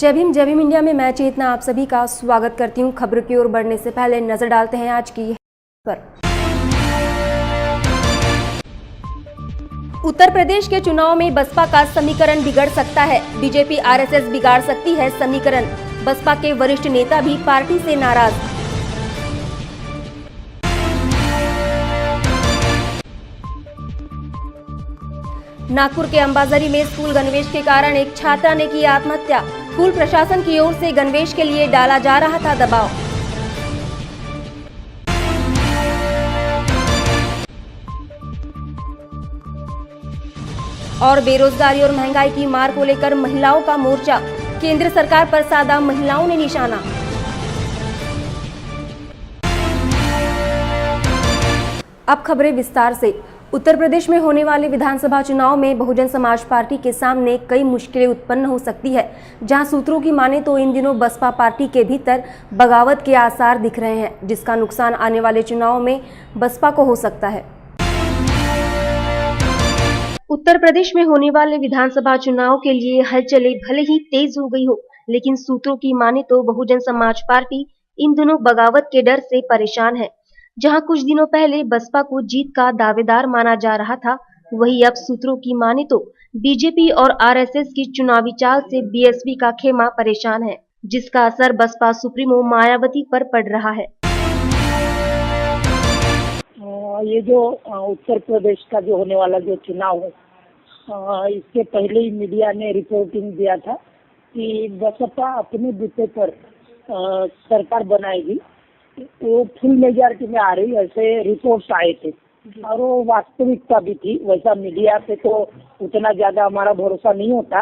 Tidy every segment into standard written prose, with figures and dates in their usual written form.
जय भीम इंडिया में मैं चेतना आप सभी का स्वागत करती हूं। खबर की ओर बढ़ने से पहले नजर डालते हैं आज की पर। उत्तर प्रदेश के चुनाव में बसपा का समीकरण बिगड़ सकता है। बीजेपी आरएसएस बिगाड़ सकती है समीकरण। बसपा के वरिष्ठ नेता भी पार्टी से नाराज। नागपुर के अंबाझरी में स्कूल गणवेश के कारण एक छात्रा ने की आत्महत्या। स्कूल प्रशासन की ओर से गणवेश के लिए डाला जा रहा था दबाव। और बेरोजगारी और महंगाई की मार को लेकर महिलाओं का मोर्चा। केंद्र सरकार पर साधा महिलाओं ने निशाना। अब खबरें विस्तार से। उत्तर प्रदेश में होने वाले विधानसभा चुनाव में बहुजन समाज पार्टी के सामने कई मुश्किलें उत्पन्न हो सकती है। जहां सूत्रों की माने तो इन दिनों बसपा पार्टी के भीतर बगावत के आसार दिख रहे हैं, जिसका नुकसान आने वाले चुनाव में बसपा को हो सकता है। उत्तर प्रदेश में होने वाले विधानसभा चुनाव के लिए हलचलें भले ही तेज हो गई हो, लेकिन सूत्रों की माने तो बहुजन समाज पार्टी इन दिनों बगावत के डर से परेशान है। जहां कुछ दिनों पहले बसपा को जीत का दावेदार माना जा रहा था, वहीं अब सूत्रों की माने तो बीजेपी और आरएसएस की चुनावी चाल से बीएसपी का खेमा परेशान है, जिसका असर बसपा सुप्रीमो मायावती पर पड़ रहा है। ये जो उत्तर प्रदेश का जो होने वाला जो चुनाव है, इसके पहले ही मीडिया ने रिपोर्टिंग दिया था कि बसपा अपने बूते पर सरकार बनाएगी, वो फुल मेजॉरिटी में आ रही, ऐसे रिपोर्ट्स आए थे और वो वास्तविकता भी थी। वैसा मीडिया पे तो उतना ज्यादा हमारा भरोसा नहीं होता,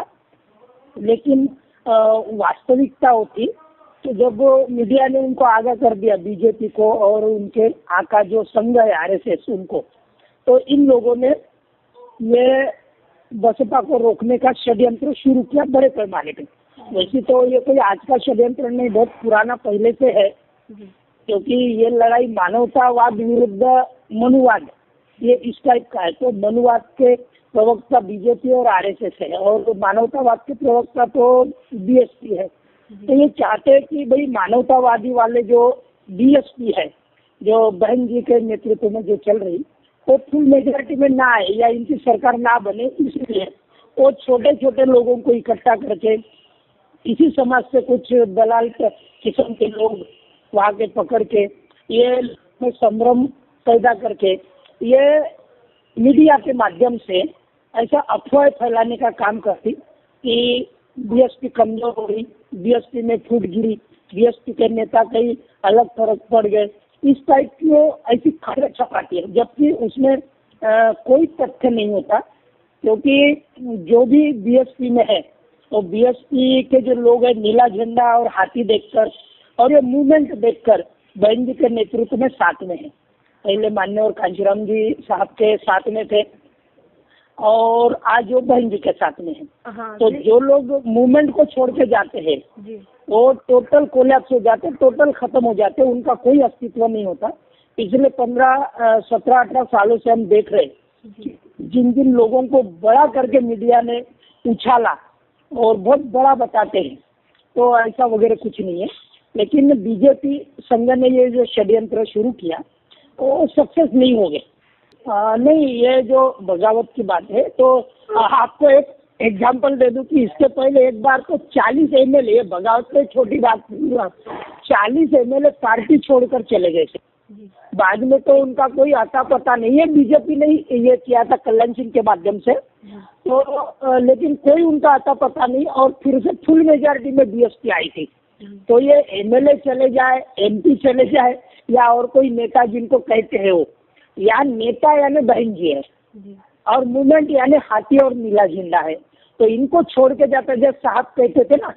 लेकिन वास्तविकता होती। तो जब मीडिया ने उनको आगाह कर दिया, बीजेपी को और उनके आका जो संघ है आरएसएस उनको, तो इन लोगों ने ये बसपा को रोकने का षड्यंत्र शुरू किया बड़े पैमाने पे। वैसे तो ये कोई आज का षड्यंत्र नहीं, बहुत पुराना पहले से है, क्योंकि ये लड़ाई मानवतावाद विरुद्ध मनुवाद, ये इस टाइप का है। तो मनुवाद के प्रवक्ता बीजेपी और आरएसएस है और मानवतावाद के प्रवक्ता तो बीएसपी है। तो ये चाहते हैं कि भाई मानवतावादी वाले जो बीएसपी है, जो बहन जी के नेतृत्व में जो चल रही, वो फुल मेजॉरिटी में ना आए या इनकी सरकार ना बने, इसलिए वो छोटे छोटे लोगों को इकट्ठा करके इसी समाज से कुछ दलाल किस्म के लोग वहाँ के पकड़ के ये संभ्रम पैदा करके ये मीडिया के माध्यम से ऐसा अफवाह फैलाने का काम करती कि बीएसपी कमजोर हो गई, बीएसपी में फूट गिरी, बीएसपी के नेता कई अलग फर्क पड़ गए, इस टाइप की वो ऐसी खबर छपाती है, जबकि उसमें कोई तथ्य नहीं होता। क्योंकि जो भी बीएसपी में है, तो बीएसपी के जो लोग हैं नीला झंडा और हाथी देखकर और ये मूवमेंट देखकर बहन जी के नेतृत्व में साथ में है। पहले माननीय और कांशीराम जी साहब के साथ में थे और आज वो बहन जी के साथ में है। तो जो लोग मूवमेंट को छोड़ के जाते हैं वो टोटल कोलैप्स हो जाते, टोटल खत्म हो जाते, उनका कोई अस्तित्व नहीं होता। पिछले 17-18 सालों से हम देख रहे हैं जिन जिन लोगों को बड़ा करके मीडिया ने उछाला और बहुत बड़ा बताते हैं, तो ऐसा वगैरह कुछ नहीं है। लेकिन बीजेपी संघ ने ये जो षड्यंत्र शुरू किया वो सक्सेस नहीं हो गए। नहीं, ये जो बगावत की बात है, तो आपको एक एग्जाम्पल दे दूं कि इसके पहले एक बार तो 40 एमएलए, बगावत पे छोटी बात नहीं, 40 एमएलए पार्टी छोड़कर चले गए थे। बाद में तो उनका कोई आता पता नहीं है, बीजेपी ने ये किया था कल्याण सिंह के माध्यम से, तो लेकिन कोई उनका आता पता नहीं और फिर से फुल मेजॉरिटी में बीएसपी आई थी। तो ये एमएलए चले जाए, एमपी चले जाए या और कोई नेता जिनको कहते हैं वो, या नेता यानी बहन जी है और मूवमेंट यानी हाथी और नीला झंडा है, तो इनको छोड़ के जाता। जब साहब कहते थे ना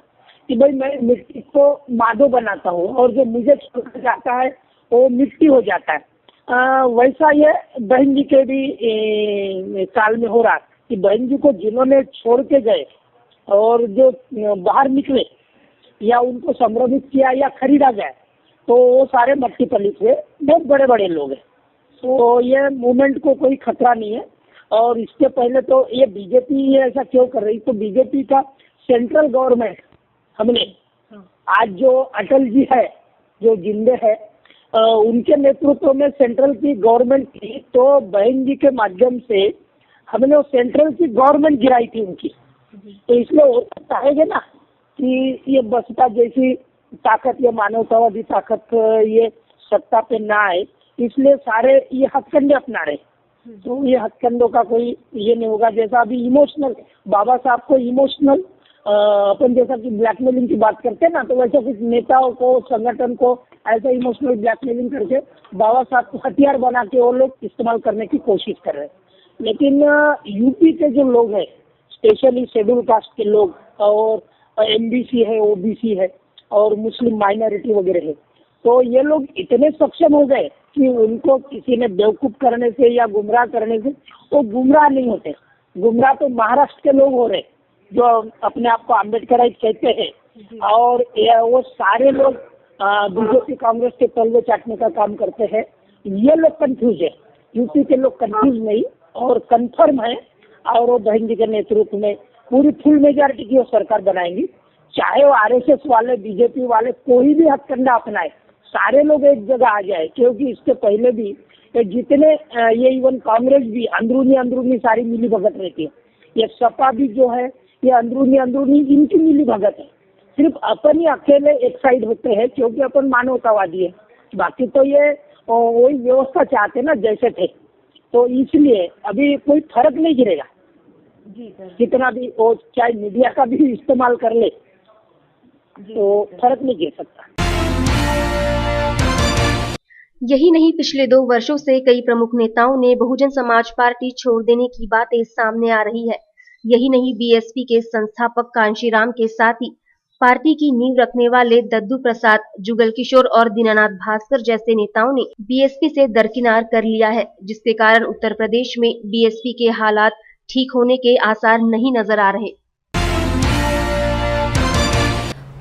कि भाई मैं मिट्टी को माधो बनाता हूँ और जो मुझे छोड़ के जाता है वो मिट्टी हो जाता है, वैसा ये बहन जी के भी साल में हो रहा कि बहन जी को जिन्होंने छोड़ के गए और जो बाहर निकले या उनको संभ्रमित किया या खरीदा गया, तो वो सारे मट्टी पलित हुए बहुत बड़े बड़े लोग हैं। तो ये मूवमेंट को कोई खतरा नहीं है। और इसके पहले तो ये बीजेपी ऐसा क्यों कर रही, तो बीजेपी का सेंट्रल गवर्नमेंट हमने आज जो अटल जी है, जो जिंदे है, उनके नेतृत्व में सेंट्रल की गवर्नमेंट थी, तो बहन जी के माध्यम से हमने वो सेंट्रल की गवर्नमेंट गिराई थी उनकी। तो इसलिए हो सकता है ना कि ये बसपा जैसी ताकत, ये मानवतावादी ताकत ये सत्ता पे ना आए, इसलिए सारे ये हथकंडे अपना रहे। तो ये हथकंडों का कोई ये नहीं होगा। जैसा अभी इमोशनल बाबा साहब को इमोशनल अपन जैसा कि ब्लैकमेलिंग की बात करते हैं ना, तो वैसे कुछ नेताओं को, संगठन को ऐसा इमोशनल ब्लैकमेलिंग करके बाबा साहब को हथियार बना के वो लोग इस्तेमाल करने की कोशिश कर रहे हैं। लेकिन यूपी के जो लोग हैं, स्पेशली शेड्यूल कास्ट के लोग, और एमबीसी है, ओबीसी है, और मुस्लिम माइनॉरिटी वगैरह है, तो ये लोग इतने सक्षम हो गए कि उनको किसी ने बेवकूफ करने से या गुमराह करने से वो गुमराह नहीं होते। गुमराह तो महाराष्ट्र के लोग हो रहे, जो अपने आप को अम्बेडकराइट कहते हैं, और वो सारे लोग बीजेपी कांग्रेस के तलवे चाटने का काम करते हैं। ये लोग कंफ्यूज है, यूपी के लोग कंफ्यूज नहीं और कंफर्म है, और वो बहन जी के नेतृत्व में पूरी फुल मेजॉरिटी की वो सरकार बनाएंगी। चाहे वो आरएसएस वाले, बीजेपी वाले, कोई भी हथकंडा अपनाए, सारे लोग एक जगह आ जाए। क्योंकि इसके पहले भी जितने ये इवन कांग्रेस भी अंदरूनी सारी मिली भगत रहती है। ये सपा भी जो है ये अंदरूनी इनकी मिली भगत है। सिर्फ अपन ही अकेले एक साइड होते हैं क्योंकि अपन मानवतावादी है। बाकी तो ये वही व्यवस्था चाहते ना जैसे थे, तो इसलिए अभी कोई फर्क नहीं गिरेगा जी सर। कितना भी वो चाहे मीडिया का भी इस्तेमाल कर ले तो फर्क नहीं गिर सकता। यही नहीं, पिछले 2 वर्षों से कई प्रमुख नेताओं ने बहुजन समाज पार्टी छोड़ देने की बातें सामने आ रही है। यही नहीं, बीएसपी के संस्थापक कांशीराम के साथ ही पार्टी की नींव रखने वाले दद्दू प्रसाद, जुगल किशोर और दीनानाथ भास्कर जैसे नेताओं ने बीएसपी से दरकिनार कर लिया है, जिसके कारण उत्तर प्रदेश में बीएसपी के हालात ठीक होने के आसार नहीं नजर आ रहे।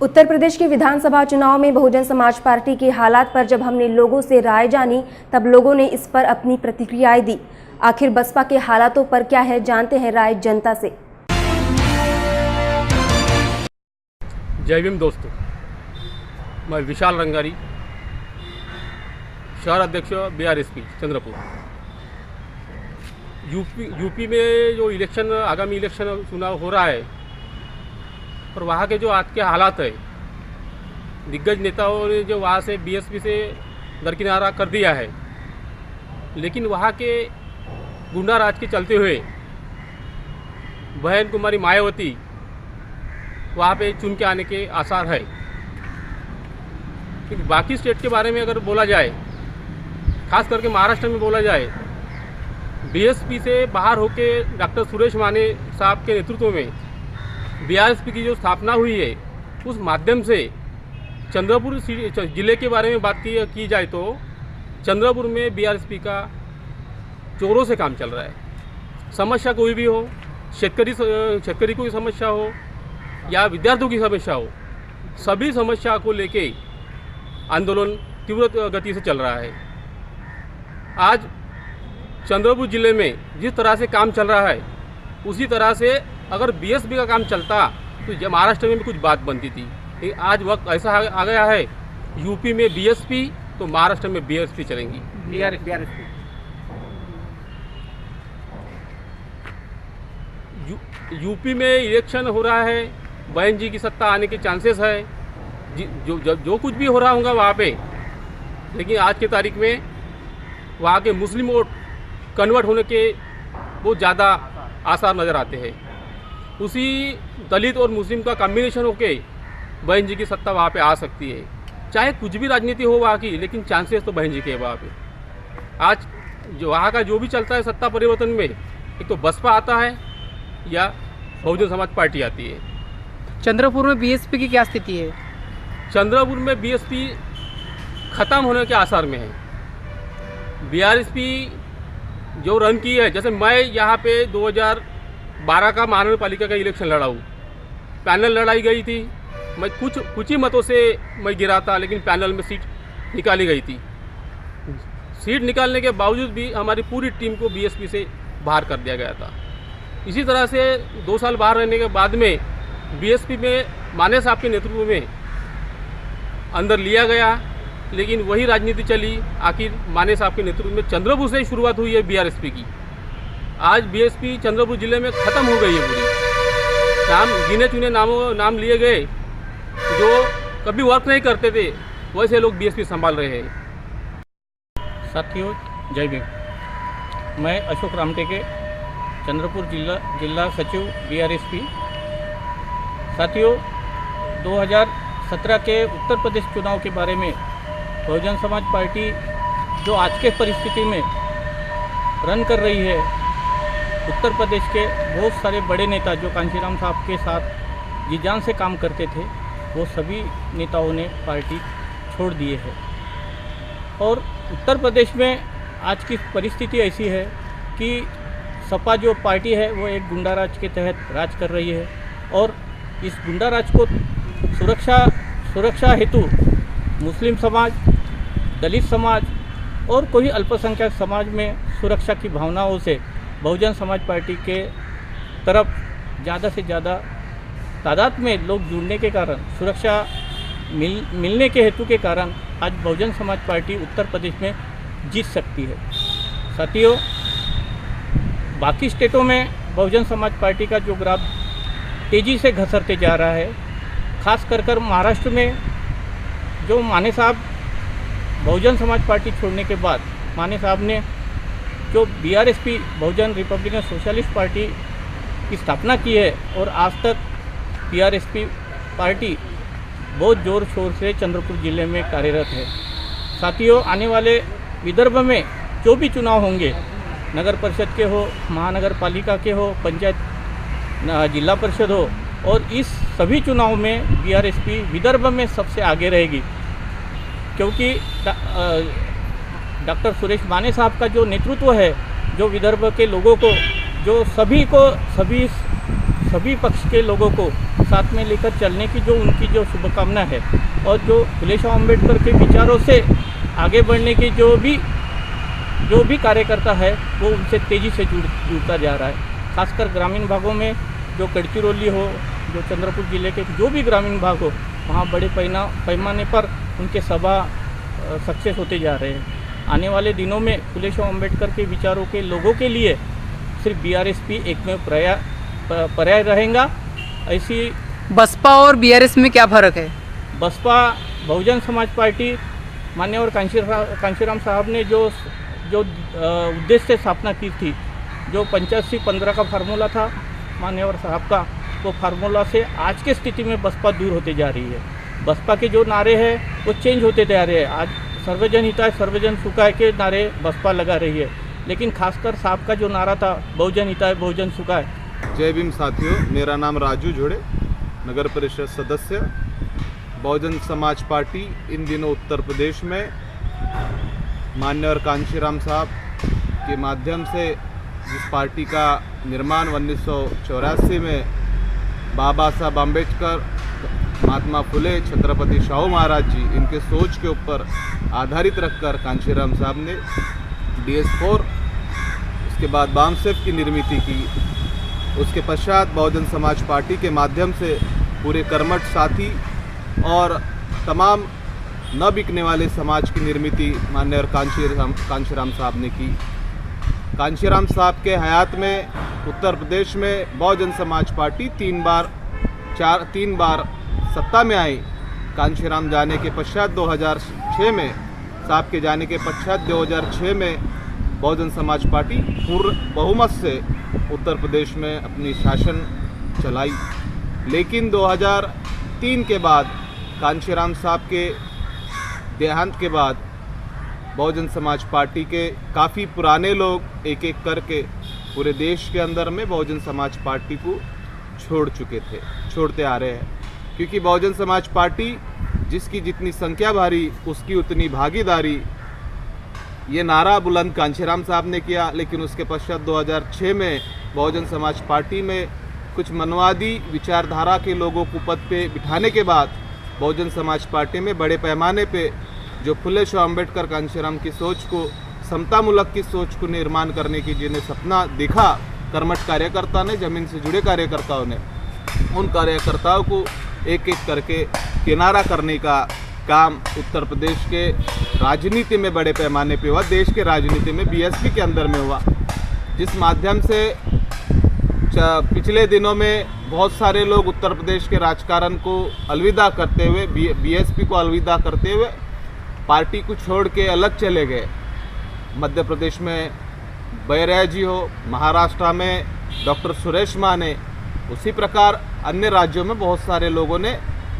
उत्तर प्रदेश के विधानसभा चुनाव में बहुजन समाज पार्टी के हालात पर जब हमने लोगों से राय जानी, तब लोगों ने इस पर अपनी प्रतिक्रियाएं दी। आखिर बसपा के हालातों पर क्या है, जानते हैं राय जनता से। जय भीम दोस्तों, मैं विशाल रंगारी, शहर अध्यक्ष बीआरएसपी चंद्रपुर। यूपी में जो इलेक्शन, आगामी इलेक्शन चुनाव हो रहा है और वहाँ के जो आज के हालात है, दिग्गज नेताओं ने जो वहाँ से बीएसपी से दरकिनारा कर दिया है, लेकिन वहाँ के गुंडा राज के चलते हुए बहन कुमारी मायावती वहाँ पे चुन के आने के आसार है। क्योंकि बाकी स्टेट के बारे में अगर बोला जाए, खास करके महाराष्ट्र में बोला जाए, बीएसपी से बाहर होके डॉक्टर सुरेश माने साहब के नेतृत्व में बीआरएसपी की जो स्थापना हुई है, उस माध्यम से चंद्रपुर जिले के बारे में बात की जाए तो चंद्रपुर में बीआरएसपी का जोरों से काम चल रहा है। समस्या कोई भी हो, शेतकरी कोई समस्या हो या विद्यार्थियों की समस्या हो, सभी समस्या को लेके आंदोलन तीव्र गति से चल रहा है। आज चंद्रपुर जिले में जिस तरह से काम चल रहा है, उसी तरह से अगर बीएसपी का काम चलता तो महाराष्ट्र में भी कुछ बात बनती थी। आज वक्त ऐसा आ गया है, यूपी में बीएसपी तो महाराष्ट्र में बीएसपी चलेंगी। यूपी में इलेक्शन हो रहा है, बहन जी की सत्ता आने के चांसेस है। जो कुछ भी हो रहा होगा वहाँ पे, लेकिन आज के तारीख में वहाँ के मुस्लिम वोट कन्वर्ट होने के बहुत ज़्यादा आसार नज़र आते हैं। उसी दलित और मुस्लिम का कॉम्बिनेशन होके बहन जी की सत्ता वहाँ पे आ सकती है। चाहे कुछ भी राजनीति हो वहाँ की, लेकिन चांसेस तो बहन जी के वहाँ पे। आज जो वहाँ का जो भी चलता है सत्ता परिवर्तन में, एक तो बसपा आता है या बहुजन समाज पार्टी आती है। चंद्रपुर में बीएसपी की क्या स्थिति है? चंद्रपुर में बीएसपी ख़त्म होने के आसार में है। बीआरएसपी जो रन की है, जैसे मैं यहाँ पे 2012 का महानगर पालिका का इलेक्शन लड़ा हूँ, पैनल लड़ाई गई थी, मैं कुछ ही मतों से मैं गिरा था, लेकिन पैनल में सीट निकाली गई थी। सीट निकालने के बावजूद भी हमारी पूरी टीम को बीएसपी से बाहर कर दिया गया था। इसी तरह से 2 साल बाहर रहने के बाद में बीएसपी में माने साहब के नेतृत्व में अंदर लिया गया, लेकिन वही राजनीति चली। आखिर माने साहब के नेतृत्व में चंद्रपुर से ही शुरुआत हुई है बीआरएसपी की। आज बीएसपी चंद्रपुर जिले में ख़त्म हो गई है पूरी। गिने चुने नाम लिए गए जो कभी वर्क नहीं करते थे, वैसे लोग बीएसपी संभाल रहे हैं। साथियों जय भीम। मैं अशोक रामटेके, चंद्रपुर जिला सचिव बीआरएसपी। साथियों 2017 के उत्तर प्रदेश चुनाव के बारे में बहुजन समाज पार्टी जो आज के परिस्थिति में रन कर रही है, उत्तर प्रदेश के बहुत सारे बड़े नेता जो कांशीराम साहब के साथ जी जान से काम करते थे, वो सभी नेताओं ने पार्टी छोड़ दिए है। और उत्तर प्रदेश में आज की परिस्थिति ऐसी है कि सपा जो पार्टी है वो एक गुंडा राज के तहत राज कर रही है, और इस गुंडा राज को सुरक्षा हेतु मुस्लिम समाज, दलित समाज और कोई अल्पसंख्यक समाज में सुरक्षा की भावनाओं से बहुजन समाज पार्टी के तरफ ज़्यादा से ज़्यादा तादाद में लोग जुड़ने के कारण, सुरक्षा मिलने के हेतु के कारण आज बहुजन समाज पार्टी उत्तर प्रदेश में जीत सकती है। साथियों बाकी स्टेटों में बहुजन समाज पार्टी का जो ग्राफ तेज़ी से घसरते जा रहा है, खास कर महाराष्ट्र में जो माने साहब बहुजन समाज पार्टी छोड़ने के बाद माने साहब ने जो बीआरएसपी बहुजन रिपब्लिकन सोशलिस्ट पार्टी की स्थापना की है, और आज तक बीआरएसपी पार्टी बहुत ज़ोर शोर से चंद्रपुर जिले में कार्यरत है। साथियों आने वाले विदर्भ में जो भी चुनाव होंगे, नगर परिषद के हो, महानगर पालिका के हो, पंचायत जिला परिषद हो, और इस सभी चुनाव में बीआरएसपी विदर्भ में सबसे आगे रहेगी, क्योंकि डॉक्टर सुरेश माने साहब का जो नेतृत्व है, जो विदर्भ के लोगों को, जो सभी पक्ष के लोगों को साथ में लेकर चलने की जो उनकी जो शुभकामना है, और जो फुले शाह अम्बेडकर के विचारों से आगे बढ़ने की जो भी कार्यकर्ता है वो उनसे तेज़ी से जुड़ता जा रहा है। खासकर ग्रामीण भागों में जो गढ़चिरौली हो, जो चंद्रपुर जिले के जो भी ग्रामीण भाग हो, वहाँ बड़े पैमाने पर उनके सभा सक्सेस होते जा रहे हैं। आने वाले दिनों में फुले शाह अम्बेडकर के विचारों के लोगों के लिए सिर्फ बीआरएसपी एकमेव पर्याय रहेगा। ऐसी बसपा और बीआरएस में क्या फ़र्क है? बसपा बहुजन समाज पार्टी माननीय कांशीराम साहब ने जो उद्देश्य से स्थापना की थी, जो 85-15 का फार्मूला था माननीय साहब का, वो फार्मूला से आज के स्थिति में बसपा दूर होते जा रही है। बसपा के जो नारे हैं वो चेंज होते जा रहे हैं। आज सर्वजन हिताय सर्वजन सुखाय के नारे बसपा लगा रही है, लेकिन खासकर साहब का जो नारा था बहुजन हिताय बहुजन सुखाय। जय भीम साथियों, मेरा नाम राजू झोड़े, नगर परिषद सदस्य, बहुजन समाज पार्टी इन दिनों उत्तर प्रदेश में माननीय कांशीराम साहब के माध्यम से जिस पार्टी का निर्माण 1984 में बाबा साहब अम्बेडकर, महात्मा फुले, छत्रपति शाहू महाराज जी, इनके सोच के ऊपर आधारित रखकर कांशीराम साहब ने DS4, उसके बाद बामसेफ की निर्मित की। उसके पश्चात बहुजन समाज पार्टी के माध्यम से पूरे कर्मठ साथी और तमाम न बिकने वाले समाज की निर्मित माननीय कांशीराम साहब ने की। कांशीराम साहब के हयात में उत्तर प्रदेश में बहुजन समाज पार्टी तीन बार सत्ता में आई। कांशीराम जाने के पश्चात 2006 में, साहब के जाने के पश्चात 2006 में बहुजन समाज पार्टी पूर्ण बहुमत से उत्तर प्रदेश में अपनी शासन चलाई। लेकिन 2003 के बाद कांशीराम साहब के देहांत के बाद बहुजन समाज पार्टी के काफ़ी पुराने लोग एक एक करके पूरे देश के अंदर में बहुजन समाज पार्टी को छोड़ते आ रहे हैं, क्योंकि बहुजन समाज पार्टी जिसकी जितनी संख्या भारी उसकी उतनी भागीदारी, ये नारा बुलंद कांशीराम साहब ने किया। लेकिन उसके पश्चात 2006 में बहुजन समाज पार्टी में कुछ मनवादी विचारधारा के लोगों को पद पे बिठाने के बाद बहुजन समाज पार्टी में बड़े पैमाने पे जो फुले शाह अम्बेडकर कांशीराम की सोच को, समतामूलक की सोच को निर्माण करने की जिन्हें सपना देखा कर्मठ कार्यकर्ता ने, जमीन से जुड़े कार्यकर्ताओं ने, उन कार्यकर्ताओं को एक एक करके किनारा करने का काम उत्तर प्रदेश के राजनीति में बड़े पैमाने पे हुआ, देश के राजनीति में बीएसपी के अंदर में हुआ, जिस माध्यम से पिछले दिनों में बहुत सारे लोग उत्तर प्रदेश के राजकारण को अलविदा करते हुए, बीएसपी को अलविदा करते हुए पार्टी को छोड़ के अलग चले गए। मध्य प्रदेश में बैरया जी हो, महाराष्ट्र में डॉक्टर सुरेश माने, उसी प्रकार अन्य राज्यों में बहुत सारे लोगों ने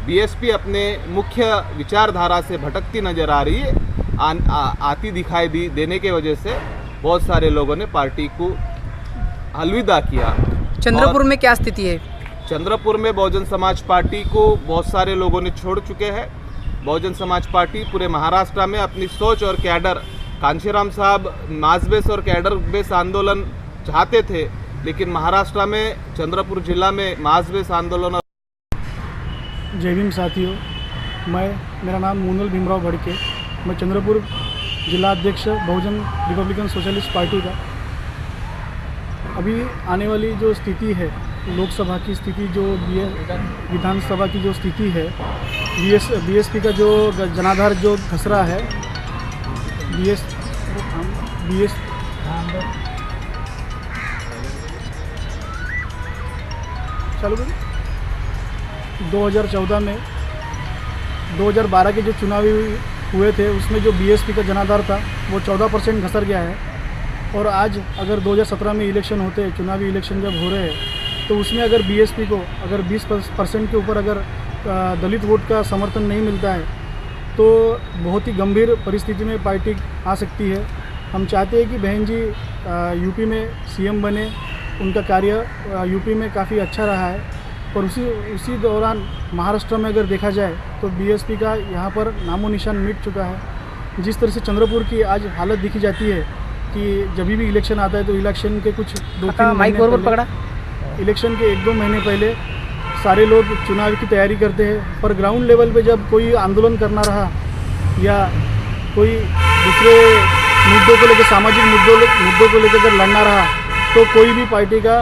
बीएसपी अपने मुख्य विचारधारा से भटकती नजर आ रही है, आती दिखाई देने के वजह से बहुत सारे लोगों ने पार्टी को अलविदा किया। चंद्रपुर में क्या स्थिति है? चंद्रपुर में बहुजन समाज पार्टी को बहुत सारे लोगों ने छोड़ चुके हैं। बहुजन समाज पार्टी पूरे महाराष्ट्र में अपनी सोच और कैडर, कांशीराम साहब मास बेस और कैडर बेस आंदोलन चाहते थे, लेकिन महाराष्ट्र में चंद्रपुर जिला में मास बेस आंदोलन। जय भीम साथियों, मेरा नाम मूनल भीमराव भड़के, मैं चंद्रपुर जिला अध्यक्ष बहुजन रिपब्लिकन सोशलिस्ट पार्टी का। अभी आने वाली जो स्थिति है, लोकसभा की स्थिति, जो विधानसभा की जो स्थिति है, बीएसपी का जो जनाधार जो खसरा है, चालू करें। 2014 में 2012 के जो चुनाव हुए थे उसमें जो बीएसपी का जनाधार था वो 14% घसर गया है। और आज अगर 2017 में इलेक्शन होते हैं, चुनावी इलेक्शन जब हो रहे हैं, तो उसमें अगर बीएसपी को अगर 20% के ऊपर अगर दलित वोट का समर्थन नहीं मिलता है तो बहुत ही गंभीर परिस्थिति में पार्टी आ सकती है। हम चाहते हैं कि बहन जी यूपी में सीएम बने, उनका कार्य यूपी में काफ़ी अच्छा रहा है। और उसी दौरान महाराष्ट्र में अगर देखा जाए तो बीएसपी का यहाँ पर नामो निशान मिट चुका है। जिस तरह से चंद्रपुर की आज हालत दिखी जाती है कि जब भी इलेक्शन आता है तो इलेक्शन के कुछ 2-3 महीने पहले, इलेक्शन के 1-2 महीने पहले सारे लोग चुनाव की तैयारी करते हैं, पर ग्राउंड लेवल पे जब कोई आंदोलन करना रहा या कोई दूसरे मुद्दों को लेकर, सामाजिक मुद्दों को लेकर अगर लड़ना रहा तो कोई भी पार्टी का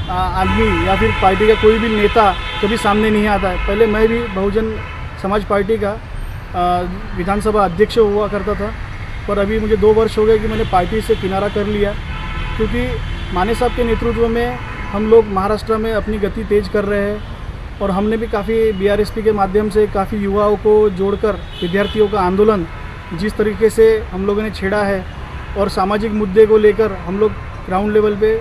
आदमी या फिर पार्टी का कोई भी नेता कभी सामने नहीं आता है। पहले मैं भी बहुजन समाज पार्टी का विधानसभा अध्यक्ष हुआ करता था, पर अभी मुझे 2 वर्ष हो गए कि मैंने पार्टी से किनारा कर लिया, क्योंकि माने साहब के नेतृत्व में हम लोग महाराष्ट्र में अपनी गति तेज़ कर रहे हैं। और हमने भी काफ़ी बीआरएसपी के माध्यम से काफ़ी युवाओं को जोड़कर विद्यार्थियों का आंदोलन जिस तरीके से हम लोगों ने छेड़ा है, और सामाजिक मुद्दे को लेकर हम लोग ग्राउंड लेवल पे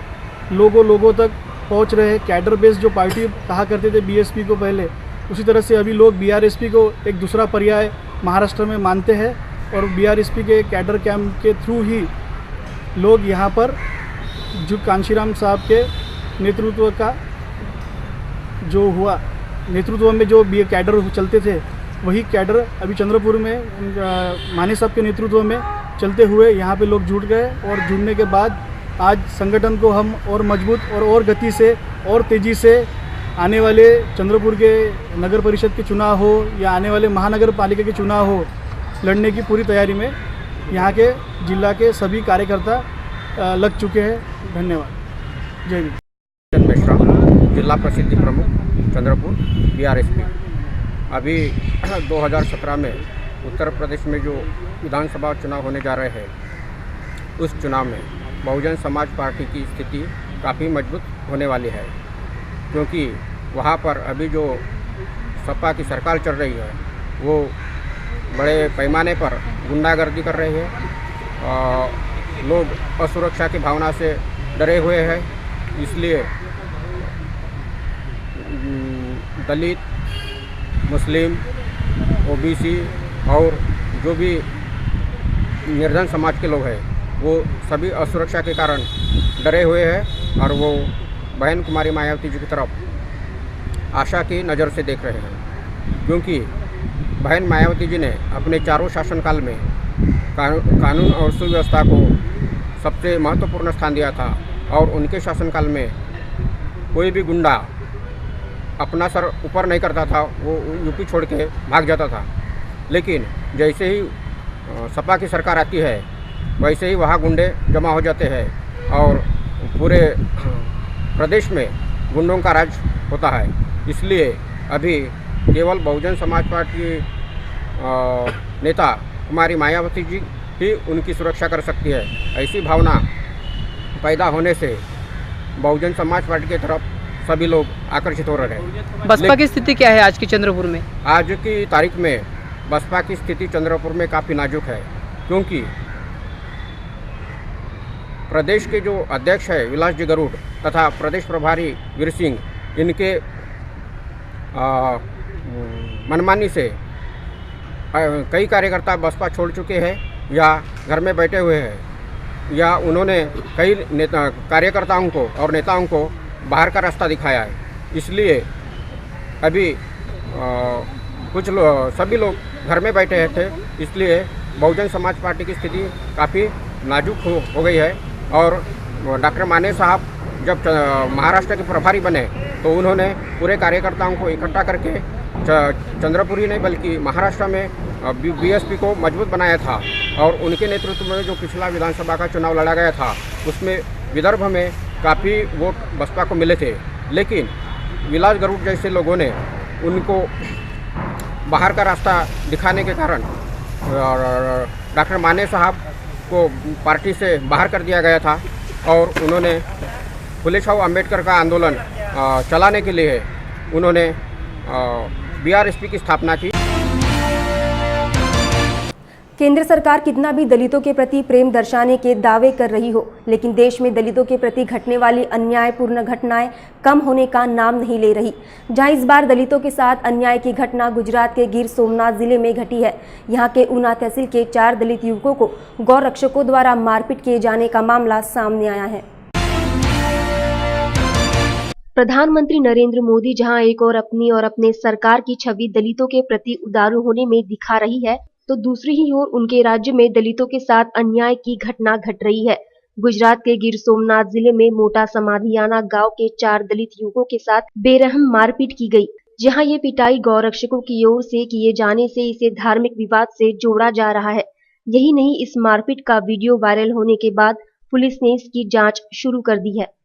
लोगों तक पहुंच रहे हैं। कैडर बेस जो पार्टी कहा करते थे बीएसपी को पहले, उसी तरह से अभी लोग बीआरएसपी को एक दूसरा पर्याय महाराष्ट्र में मानते हैं। और बीआरएसपी के कैडर कैंप के थ्रू ही लोग यहाँ पर जो कांशीराम साहब के नेतृत्व का जो हुआ, नेतृत्व में जो बी कैडर चलते थे, वही कैडर अभी चंद्रपुर में माने साहब के नेतृत्व में चलते हुए यहाँ पे लोग जुट गए। और जुड़ने के बाद आज संगठन को हम और मजबूत और गति से और तेज़ी से आने वाले चंद्रपुर के नगर परिषद के चुनाव हो या आने वाले महानगर पालिका के चुनाव हो, लड़ने की पूरी तैयारी में यहाँ के जिला के सभी कार्यकर्ता लग चुके हैं। धन्यवाद। जय भीम। मिश्रा, जिला प्रसिद्धि प्रमुख चंद्रपुर बीआरएसपी। अभी 2017 में उत्तर प्रदेश में जो विधानसभा चुनाव होने जा रहे हैं, उस चुनाव में बहुजन समाज पार्टी की स्थिति काफ़ी मजबूत होने वाली है, क्योंकि वहाँ पर अभी जो सपा की सरकार चल रही है वो बड़े पैमाने पर गुंडागर्दी कर रही है। लोग असुरक्षा की भावना से डरे हुए हैं, इसलिए दलित, मुस्लिम, ओबीसी और जो भी निर्धन समाज के लोग हैं वो सभी असुरक्षा के कारण डरे हुए हैं और वो बहन कुमारी मायावती जी की तरफ आशा की नज़र से देख रहे हैं, क्योंकि बहन मायावती जी ने अपने चारों शासनकाल में कानून और सुव्यवस्था को सबसे महत्वपूर्ण स्थान दिया था। और उनके शासनकाल में कोई भी गुंडा अपना सर ऊपर नहीं करता था, वो यूपी छोड़ के भाग जाता था। लेकिन जैसे ही सपा की सरकार आती है वैसे ही वहाँ गुंडे जमा हो जाते हैं और पूरे प्रदेश में गुंडों का राज होता है। इसलिए अभी केवल बहुजन समाज पार्टी नेता कुमारी मायावती जी ही उनकी सुरक्षा कर सकती है। ऐसी भावना पैदा होने से बहुजन समाज पार्टी की तरफ सभी लोग आकर्षित हो रहे हैं। बसपा की स्थिति क्या है आज की चंद्रपुर में? आज की तारीख में बसपा की स्थिति चंद्रपुर में काफ़ी नाजुक है, क्योंकि प्रदेश के जो अध्यक्ष है विलास जी गरुड़ तथा प्रदेश प्रभारी वीर सिंह, इनके मनमानी से कई कार्यकर्ता बसपा छोड़ चुके हैं या घर में बैठे हुए हैं, या उन्होंने कई नेता कार्यकर्ताओं को और नेताओं को बाहर का रास्ता दिखाया है। इसलिए अभी सभी लोग घर में बैठे थे, इसलिए बहुजन समाज पार्टी की स्थिति काफ़ी नाजुक हो गई है। और डॉक्टर माने साहब जब महाराष्ट्र के प्रभारी बने तो उन्होंने पूरे कार्यकर्ताओं को इकट्ठा करके चंद्रपुर ही नहीं बल्कि महाराष्ट्र में बीएसपी को मजबूत बनाया था। और उनके नेतृत्व में जो पिछला विधानसभा का चुनाव लड़ा गया था उसमें विदर्भ में काफ़ी वोट बसपा को मिले थे, लेकिन विलास गरुड़ जैसे लोगों ने उनको बाहर का रास्ता दिखाने के कारण डॉक्टर माने साहब को पार्टी से बाहर कर दिया गया था। और उन्होंने फुले शाहू अम्बेडकर का आंदोलन चलाने के लिए उन्होंने बीआरएसपी की स्थापना की। केंद्र सरकार कितना भी दलितों के प्रति प्रेम दर्शाने के दावे कर रही हो, लेकिन देश में दलितों के प्रति घटने वाली अन्यायपूर्ण घटनाएं कम होने का नाम नहीं ले रही। जहां इस बार दलितों के साथ अन्याय की घटना गुजरात के गिर सोमनाथ जिले में घटी है। यहां के ऊना तहसील के 4 दलित युवकों को गौ रक्षकों द्वारा मारपीट किए जाने का मामला सामने आया है। प्रधानमंत्री नरेंद्र मोदी जहां एक और अपने सरकार की छवि दलितों के प्रति उदारू होने में दिखा रही है, तो दूसरी ही ओर उनके राज्य में दलितों के साथ अन्याय की घटना घट रही है। गुजरात के गिर सोमनाथ जिले में मोटा समाधियाना गांव के 4 दलित युवकों के साथ बेरहम मारपीट की गई, जहां ये पिटाई गौरक्षकों की ओर से किए जाने से इसे धार्मिक विवाद से जोड़ा जा रहा है। यही नहीं, इस मारपीट का वीडियो वायरल होने के बाद पुलिस ने इसकी जांच शुरू कर दी है।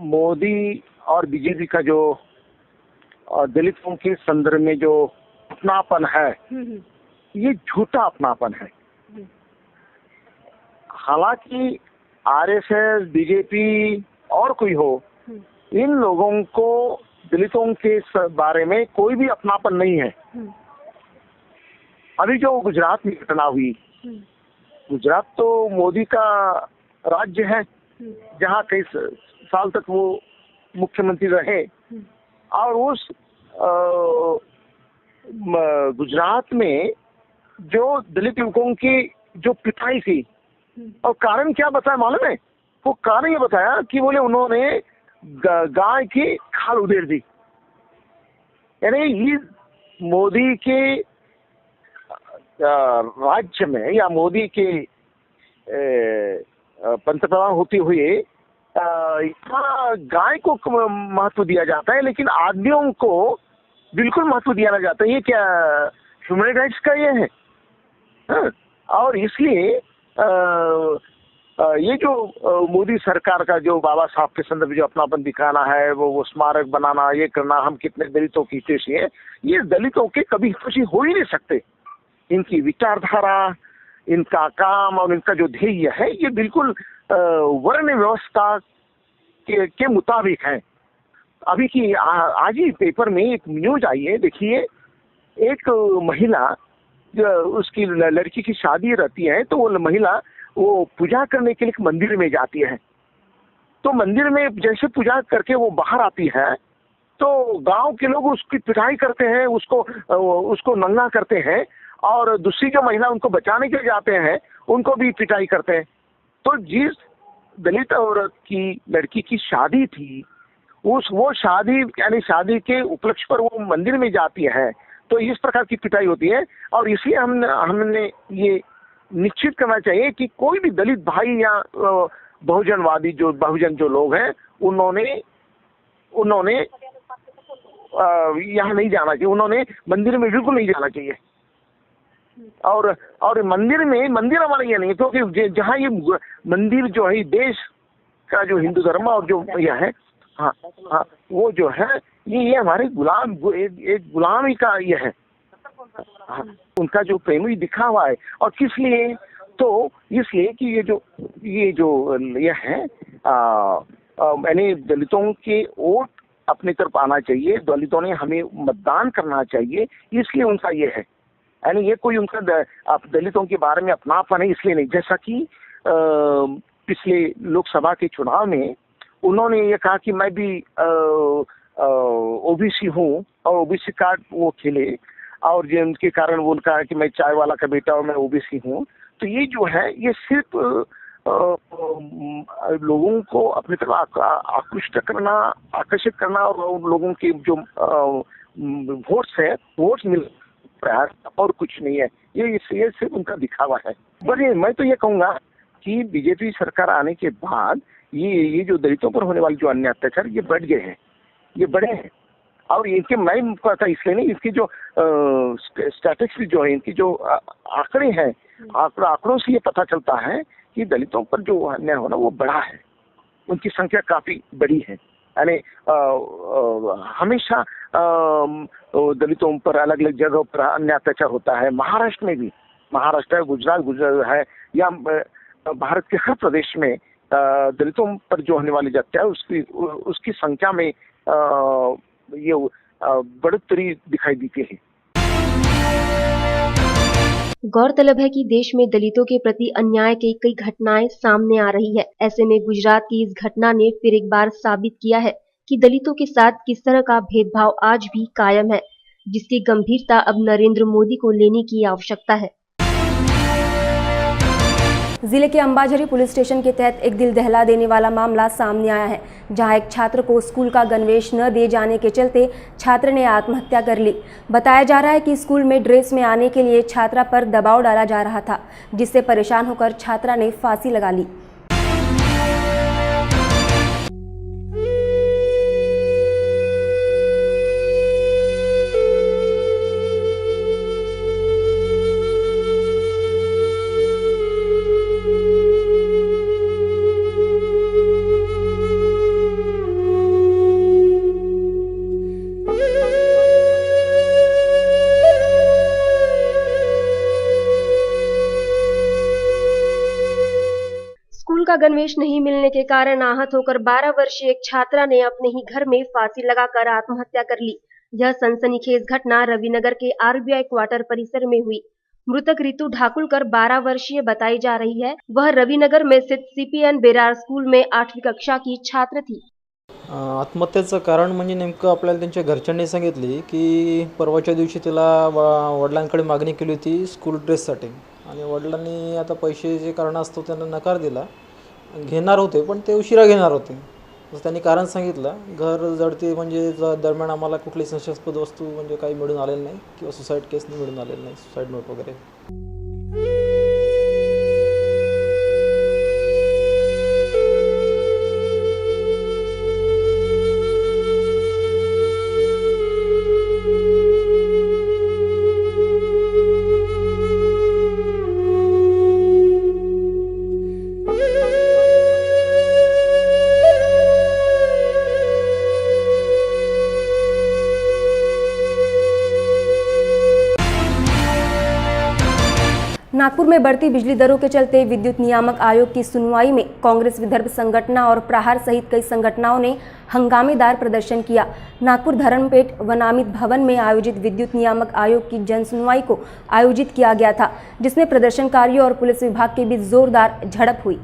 मोदी और बीजेपी का जो दलितों के संदर्भ में जो अपनापन है, ये झूठा अपनापन है। हालांकि आरएसएस, बीजेपी और कोई हो, इन लोगों को दलितों के बारे में कोई भी अपनापन नहीं है। अभी जो गुजरात में घटना हुई, गुजरात तो मोदी का राज्य है, जहाँ कई साल तक वो मुख्यमंत्री रहे। और उस गुजरात में जो दलित युवकों की जो पिटाई थी, और कारण क्या बताया मालूम है? वो कारण ये बताया कि बोले उन्होंने गाय की खाल उधेड़ दी। यानी ये मोदी के राज्य में या मोदी के पंतप्रधान होते हुए इतना गाय को महत्व दिया जाता है, लेकिन आदमियों को बिल्कुल महत्व दिया ना जाता है। ये क्या ह्यूमन राइट्स का ये है? और इसलिए ये जो मोदी सरकार का जो बाबा साहब के संदर्भ में जो अपनापन दिखाना है, वो स्मारक बनाना, ये करना, हम कितने दलितों की हितैषी है, ये दलितों के कभी हितैषी हो ही नहीं सकते। इनकी विचारधारा, इनका काम और इनका जो ध्येय है, ये बिल्कुल वर्ण व्यवस्था के मुताबिक है। अभी की आज ही पेपर में एक न्यूज आई है, देखिए, एक महिला, उसकी लड़की की शादी रहती है, तो वो महिला वो पूजा करने के लिए मंदिर में जाती है। तो मंदिर में जैसे पूजा करके वो बाहर आती है, तो गांव के लोग उसकी पिटाई करते हैं, उसको नंगा करते हैं, और दूसरी जो महिला उनको बचाने के लिए जाते हैं, उनको भी पिटाई करते हैं। तो जिस दलित औरत की लड़की की शादी थी, वो शादी यानी शादी के उपलक्ष्य पर वो मंदिर में जाती है, तो इस प्रकार की पिटाई होती है। और इसलिए हमने ये निश्चित करना चाहिए कि कोई भी दलित भाई या बहुजन जो लोग हैं, उन्होंने यहाँ नहीं जाना चाहिए, उन्होंने मंदिर में बिल्कुल नहीं जाना चाहिए। और मंदिर हमारा ये नहीं, क्योंकि जहाँ ये मंदिर जो है देश का जो हिंदू धर्म और जो यह है, हाँ हाँ, वो जो है ये हमारे एक गुलामी का ये है, हाँ, उनका जो प्रेमी दिखा हुआ है। और किस लिए? तो इसलिए कि ये है यानी दलितों के वोट अपनी तरफ आना चाहिए, दलितों ने हमें मतदान करना चाहिए, इसलिए उनका ये है। यानी ये कोई उनका दलितों के बारे में अपनापन है, इसलिए नहीं। जैसा कि पिछले लोकसभा के चुनाव में उन्होंने ये कहा कि मैं भी ओबीसी हूँ और ओबीसी कार्ड वो खेले, और जिनके कारण वो उनका है कि मैं चाय वाला का बेटा और मैं ओबीसी हूँ। तो ये जो है ये सिर्फ लोगों को अपनी तरफ आकर्षित करना और उन लोगों के जो वोट्स मिल प्रयास और कुछ नहीं है। ये सिर्फ उनका दिखावा है। पर मैं तो ये कहूँगा कि बीजेपी सरकार आने के बाद ये जो दलितों पर होने वाले जो अन्य अत्याचार ये बढ़ गए हैं, ये बढ़े हैं। और इनके मैं पता इसलिए नहीं, इसकी जो स्टैटिस्टिक्स जो है, इनकी जो आंकड़े हैं, आंकड़ों से ये पता चलता है कि दलितों पर जो अन्याय होना वो बड़ा है, उनकी संख्या काफी बड़ी है। यानी हमेशा दलितों पर अलग अलग जगहों पर अन्य अत्याचार होता है। महाराष्ट्र में भी, महाराष्ट्र है, गुजरात है, या भारत के हर प्रदेश में दलितों पर जो होने वाली अत्याचार उसकी संख्या में ये बढ़ोतरी दिखाई देती है। गौरतलब है कि देश में दलितों के प्रति अन्याय की कई घटनाएं सामने आ रही है। ऐसे में गुजरात की इस घटना ने फिर एक बार साबित किया है कि दलितों के साथ किस तरह का भेदभाव आज भी कायम है, जिसकी गंभीरता अब नरेंद्र मोदी को लेने की आवश्यकता है। जिले के अंबाझरी पुलिस स्टेशन के तहत एक दिल दहला देने वाला मामला सामने आया है, जहां एक छात्र को स्कूल का गणवेश न दिए जाने के चलते छात्र ने आत्महत्या कर ली। बताया जा रहा है कि स्कूल में ड्रेस में आने के लिए छात्रा पर दबाव डाला जा रहा था, जिससे परेशान होकर छात्रा ने फांसी लगा ली। स्कूल का गणवेश नहीं मिलने के कारण आहत होकर 12 वर्षीय एक छात्रा ने अपने ही घर में फांसी लगाकर आत्महत्या कर ली। यह सनसनीखेज घटना रविनगर के आरबीआई क्वार्टर परिसर में हुई। मृतक रितु ढाकुलकर 12 वर्षीय बताई जा रही है। वह रविनगर में स्थित सीपीएन बेरार स्कूल में 8वीं कक्षा की छात्र थी। आत्महत्येचं कारण म्हणजे नेमकं आपल्याला त्यांच्या घरच्यांनी सांगितले की परवाच्या दिवशी तिला वडिलांकडे मागणी केली होती स्कूल ड्रेससाठी, आणि वडिलांनी आता पैशाचे कारणास्तव त्यांना नकार दिला. घेणार होते पण ते उशिरा घेणार होते, तर त्यांनी कारण सांगितलं. घर जडते म्हणजे दरम्यान आम्हाला कुठली संशयास्पद वस्तू म्हणजे काही मिळून आलेली नाही किंवा सुसाईड केसनी मिळून आलेली नाही, सुसाईड नोट वगैरे. नागपुर में बढ़ती बिजली दरों के चलते विद्युत नियामक आयोग की सुनवाई में कांग्रेस विदर्भ संगठना और प्रहार सहित कई संगठनों ने हंगामेदार प्रदर्शन किया। नागपुर धर्मपेट वनामित भवन में आयोजित विद्युत नियामक आयोग की जन सुनवाई को आयोजित किया गया था, जिसमें प्रदर्शनकारियों और पुलिस विभाग के बीच जोरदार झड़प हुई।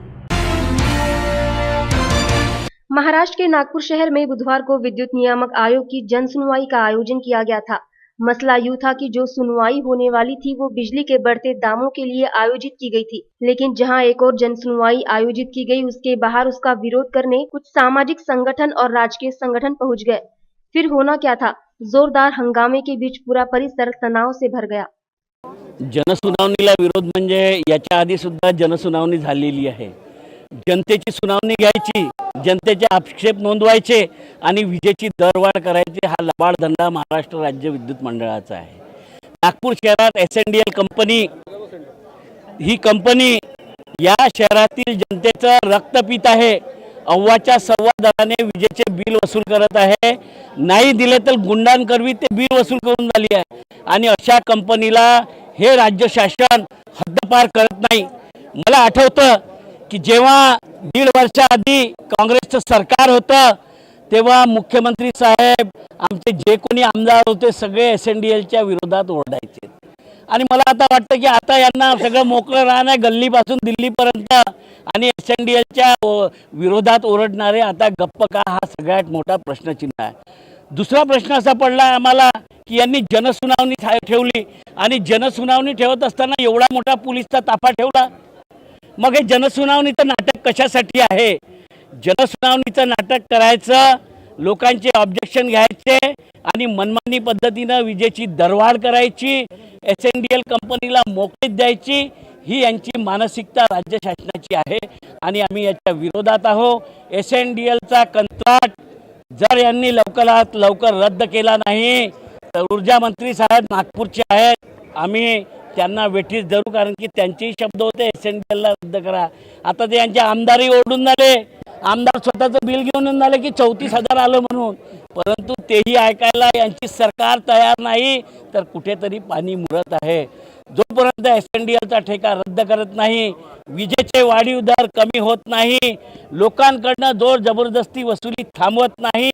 महाराष्ट्र के नागपुर शहर में बुधवार को विद्युत नियामक आयोग की जन सुनवाई का आयोजन किया गया था। मसला यूं था कि जो सुनवाई होने वाली थी वो बिजली के बढ़ते दामों के लिए आयोजित की गई थी, लेकिन जहां एक और जन सुनवाई आयोजित की गई उसके बाहर उसका विरोध करने कुछ सामाजिक संगठन और राजकीय संगठन पहुंच गए। फिर होना क्या था, जोरदार हंगामे के बीच पूरा परिसर तणाव से भर गया। जनसुनावणीला विरोध म्हणजे याच्या आधी सुद्धा जनसुनावणी झालेली आहे। जनतेची सुनावणी घ्यायची, जनतेचे आक्षेप नोंदवायचे आणि विजेची दरवाढ करायची, हा लबाड धंदा महाराष्ट्र राज्य विद्युत मंडळाचा आहे। नागपूर शहरात एसएनडीएल कंपनी ही कंपनी या शहरातील जनतेचं रक्त पीत आहे अव्वाच्या सव्वा दराने विजेचे बिल वसूल करत आहे. नाही दिले तर गुंडांकरवी ते बिल वसूल करून झाली आहे आणि अशा कंपनीला हे राज्य शासन हद्दपार करत नाही. मला आठवतं की जेव्हा 1.5 वर्षाआधी काँग्रेसचं सरकार होतं तेव्हा मुख्यमंत्री साहेब आमचे जे कोणी आमदार होते सगळे SNDLच्या विरोधात ओरडायचे आणि मला आता वाटतं की आता यांना सगळं मोकळं राहणं आहे गल्लीपासून दिल्लीपर्यंत आणि SNDLच्या विरोधात ओरडणारे आता गप्प का हा सगळ्यात मोठा प्रश्नचिन्ह आहे. दुसरा प्रश्न असा पडला आम्हाला की यांनी जनसुनावणी ठेवली आणि जनसुनावणी ठेवत असताना एवढा मोठा पोलिसचा ताफा ठेवला. मग हे जनसुनावणीचं नाटक कशासाठी आहे? जनसुनावणीचं नाटक करायचं, लोकांचे ऑब्जेक्शन घ्यायचे आणि मनमानी पद्धतीनं विजेची दरवाढ करायची, SNDL कंपनीला मोकळीक द्यायची, ही यांची मानसिकता राज्य शासनाची आहे आणि आम्ही याच्या विरोधात आहोत. SNDLचा कंत्राट जर यांनी लवकरात लवकर रद्द केला नाही तर ऊर्जा मंत्री साहेब नागपूरचे आहेत, आम्ही त्यांना वेठीस धरू, कारण की त्यांचेही शब्द होते SNDLला रद्द करा. आता ते यांचे आमदारही ओरडून झाले, आमदार स्वतःचं बिल घेऊन झाले की 34,000 आलं म्हणून, परंतु तेही ऐकायला यांची सरकार तयार नाही. तर कुठेतरी पाणी मुरत आहे. जोपर्यंत SNDLचा ठेका रद्द करत नाही, विजेचे वाढीव दर कमी होत नाही, लोकांकडनं जोर जबरदस्ती वसुली थांबवत नाही,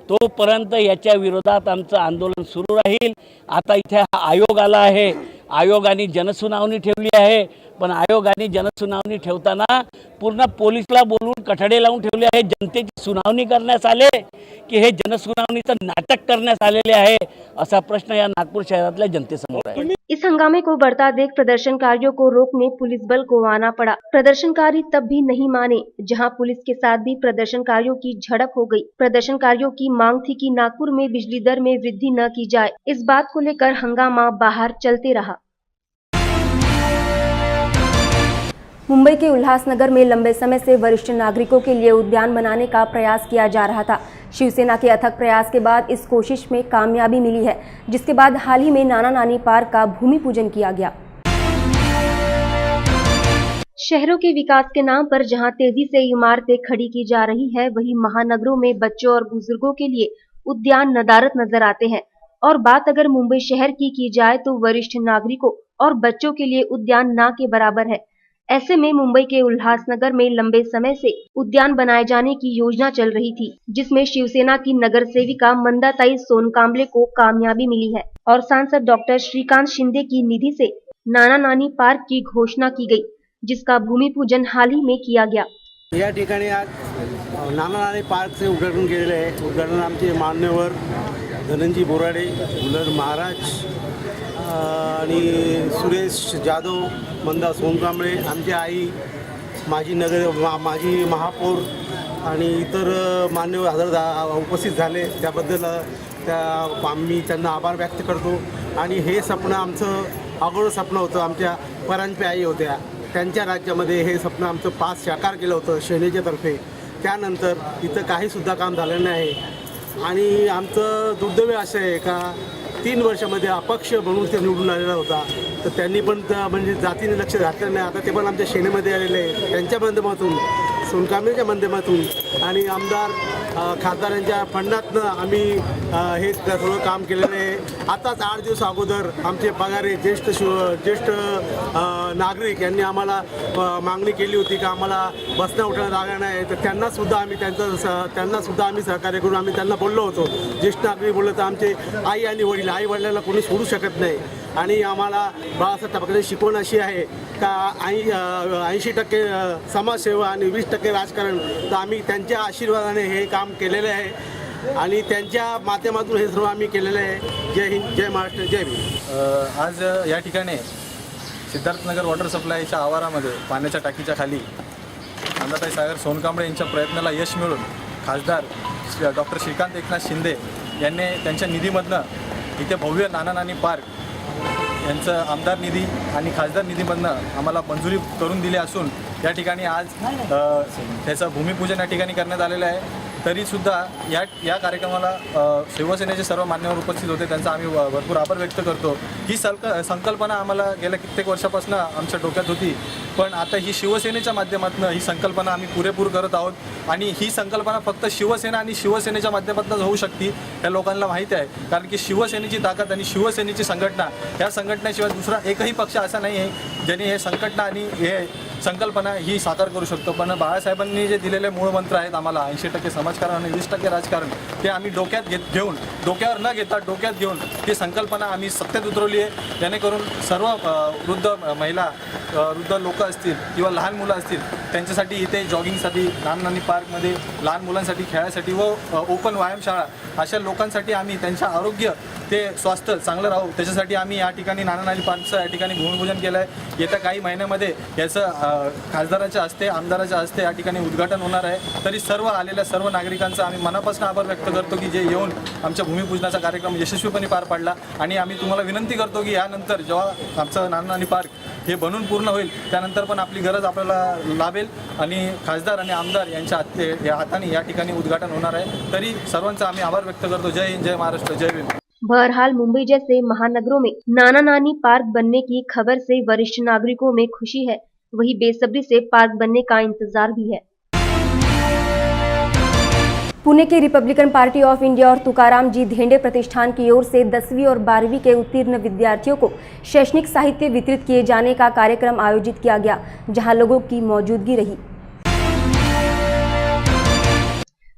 तोपर्यंत याच्या विरोधात आमचं आंदोलन सुरू राहील. आता इथे हा आयोग आला आहे, आयोगाने जनसुनावणी ठेवली आहे, पण आयोगाने जनसुनावणी ठेवताना पूर्ण पोलिसला बोलवून कठडे लावून ठेवले आहे. जनतेची सुनावणी करण्यास आले की हे जनसुनावणीचं नाटक करण्यास आलेले आहे, असा प्रश्न या नागपूर शहरातल्या जनतेसमोर आहे. इस हंगामे को बढ़ता देख प्रदर्शनकारियों को रोकने पुलिस बल को आना पड़ा। प्रदर्शनकारी तब भी नहीं माने, जहां पुलिस के साथ भी प्रदर्शनकारियों की झड़प हो गई। प्रदर्शनकारियों की मांग थी कि नागपुर में बिजली दर में वृद्धि न की जाए। इस बात को लेकर हंगामा बाहर चलते रहा। मुंबई के उल्लासनगर में लंबे समय से वरिष्ठ नागरिकों के लिए उद्यान बनाने का प्रयास किया जा रहा था। शिवसेना के अथक प्रयास के बाद इस कोशिश में कामयाबी मिली है, जिसके बाद हाल ही में नाना नानी पार्क का भूमि पूजन किया गया। शहरों के विकास के नाम पर जहां तेजी से इमारतें खड़ी की जा रही है, वहीं महानगरों में बच्चों और बुजुर्गों के लिए उद्यान नदारत नजर आते हैं। और बात अगर मुंबई शहर की जाए तो वरिष्ठ नागरिकों और बच्चों के लिए उद्यान ना के बराबर है। ऐसे में मुंबई के उल्लासनगर में लंबे समय से उद्यान बनाए जाने की योजना चल रही थी, जिसमें शिवसेना की नगर सेविका मंदाताई सोनकांबले को कामयाबी मिली है और सांसद डॉक्टर श्रीकांत शिंदे की निधि से नाना नानी पार्क की घोषणा की गई, जिसका भूमि पूजन हाल ही में किया गया। या ठिकाणी आज नाना नानी पार्कचे उद्घाटन केलेले आहे। उद्घाटन आमचे मान्यवर धनंजय बोराडे, गुलर महाराज आणि सुरेश जाधव, मंदा सोनकांबळे, आमची आई, माजी महापौर आणि इतर मान्यवर हजर उपस्थित झाले, त्याबद्दल आम्ही त्यांना आभार व्यक्त करतो। आणि हे स्वप्न आमचं आगोळ स्वप्न होतं, आमच्या परांजपे आई होत्या, त्यांच्या राज्यामध्ये हे स्वप्न आमचं पास साकार केलं होतं सेनेच्या तर्फे। त्यानंतर इथं काहीसुद्धा काम झालं नाही आणि आमचं दुर्दैव असं आहे का 3 वर्षामध्ये अपक्ष म्हणून ते निवडून आलेला होता, तर त्यांनी पण म्हणजे जातीने लक्ष घातलं नाही। आता ते पण आमच्या सेनेमध्ये आलेले आहे, त्यांच्या माध्यमातून, सोनकांबळेच्या माध्यमातून आणि आमदार खासदारांच्या फंडातनं आम्ही हे थोडं काम केलेलं आहे। आताच 8 दिवस अगोदर आमचे पगारे ज्येष्ठ नागरिक यांनी आम्हाला मागणी केली होती की आम्हाला बसण्या उठण्या जागा नाही, तर त्यांनासुद्धा आम्ही सहकार्य करून आम्ही त्यांना बोललो होतो। ज्येष्ठ नागरिक बोललं तर आमचे आई आणि वडील, आई वडिलांना कोणी सोडू शकत नाही आणि आम्हाला बाळासाहेब ठाकरेंची शिकवण अशी आहे का 80% समाजसेवा आणि 20% राजकारण, तर आम्ही त्यांच्या आशीर्वादाने हे काम केलेलं आहे आणि त्यांच्या माध्यमातून हे सर्व आम्ही केलेलं आहे। जय हिंद, जय महाराष्ट्र, जय भीम। आज या ठिकाणी सिद्धार्थनगर वॉटर सप्लायच्या आवारामध्ये पाण्याच्या टाकीच्या खाली मंदाताई सागर सोनकांबळे यांच्या प्रयत्नाला यश मिळून खासदार डॉक्टर श्रीकांत एकनाथ शिंदे यांनी त्यांच्या निधीमधनं इथे भव्य नाना नानी पार्क यांचं आमदार निधी आणि खासदार निधीमधनं आम्हाला मंजुरी करून दिली असून या ठिकाणी आज त्याचं भूमिपूजन या ठिकाणी करण्यात आलेलं आहे। तरीसुद्धा या कार्यक्रमाला शिवसेनेचे सर्व मान्यवर उपस्थित होते, त्यांचा आम्ही भरपूर आभार व्यक्त करतो। ही संकल्पना आम्हाला गेल्या कित्येक वर्षापासून आमच्या डोक्यात होती पण आता ही शिवसेनेच्या माध्यमातून ही संकल्पना आम्ही पुरेपूर करत आहोत आणि ही संकल्पना फक्त शिवसेना आणि शिवसेनेच्या माध्यमातून होऊ शकते या लोकांना माहिती आहे. कारण की शिवसेनेची ताकद आणि शिवसेनेची संघटना ह्या संघटनेशिवाय दुसरा एकही पक्ष असा नाही आहे ज्यांनी हे संघटना आणि हे संकल्पना ही साकार करू शकतो. पण बाळासाहेबांनी जे दिलेले मूळ मंत्र आहेत आम्हाला 80% समाजकारण आणि 20% राजकारण ते आम्ही घेऊन डोक्यावर न घेता डोक्यात घेऊन ती संकल्पना आम्ही सत्तेत उतरवली आहे. जेणेकरून सर्व वृद्ध महिला वृद्ध लोक असतील किंवा लहान मुलं असतील त्यांच्यासाठी इथे जॉगिंगसाठी नानी पार्कमध्ये लहान मुलांसाठी खेळासाठी व ओपन व्यायामशाळा अशा लोकांसाठी आम्ही त्यांचं आरोग्य ते स्वास्थ्य चांगलं राहू त्याच्यासाठी आम्ही या ठिकाणी नानी पार्कचं या ठिकाणी भूमिपूजन केलं आहे. येत्या काही महिन्यामध्ये याचं खासदाराच्या हस्ते आमदाराच्या हस्ते या ठिकाणी उद्घाटन होणार आहे. तरी सर्व आलेल्या सर्व नागरिकांचा आम्ही मनापासून आभार व्यक्त करतो की जे येऊन आमच्या भूमिपूजनाचा कार्यक्रम यशस्वीपणे पार पाडला. आणि आम्ही तुम्हाला विनंती करतो की यानंतर जेव्हा आमचं नानी पार्क हे बनून पूर्ण होईल त्यानंतर पण आपली गरज आपल्याला लाभेल आणि खासदार आणि आमदार यांच्या हाताने या ठिकाणी उद्घाटन होणार आहे. तरी सर्वांचा आम्ही आभार व्यक्त करतो. जय हिंद, जय महाराष्ट्र, जय भीम. बहरहाल मुंबई जैसे महानगरों में नाना नानी पार्क बनने की खबर से वरिष्ठ नागरिकों में खुशी है, वही बेसब्री से पार्क बनने का इंतजार भी है. पुणे के रिपब्लिकन पार्टी ऑफ इंडिया और तुकाराम जी धेंडे प्रतिष्ठान की ओर से 10वीं और 12वीं के उत्तीर्ण विद्यार्थियों को शैक्षणिक साहित्य वितरित किए जाने का कार्यक्रम आयोजित किया गया, जहां लोगों की मौजूदगी रही.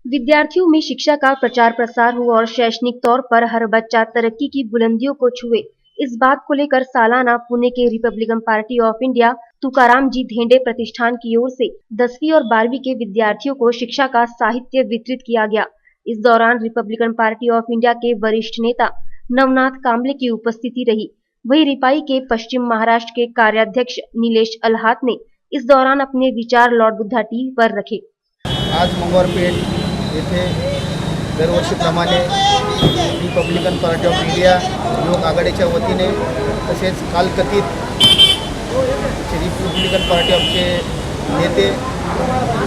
विद्यार्थियों में शिक्षा का प्रचार प्रसार हुआ और शैक्षणिक तौर पर हर बच्चा तरक्की की बुलंदियों को छुए, इस बात को लेकर सालाना पुणे के Republican Party of India Tukaram ji Dhende प्रतिष्ठान की ओर से 10वीं और 12वीं के विद्यार्थियों को शिक्षा का साहित्य वितरित किया गया. इस दौरान रिपब्लिकन पार्टी ऑफ इंडिया के वरिष्ठ नेता नवनाथ कांबले की उपस्थिति रही. वहीं रिपाई के पश्चिम महाराष्ट्र के कार्याध्यक्ष नीलेश अलहात ने इस दौरान अपने विचार लॉर्ड बुद्धा टीव्ही पर रखे. आज मंगळवारपेठ येथे दरवर्षीप्रमाणे रिपब्लिकन पार्टी ऑफ इंडिया युवक आघाडीच्या वतीने तसेच कालकथित रिपब्लिकन पार्टी ऑफचे नेते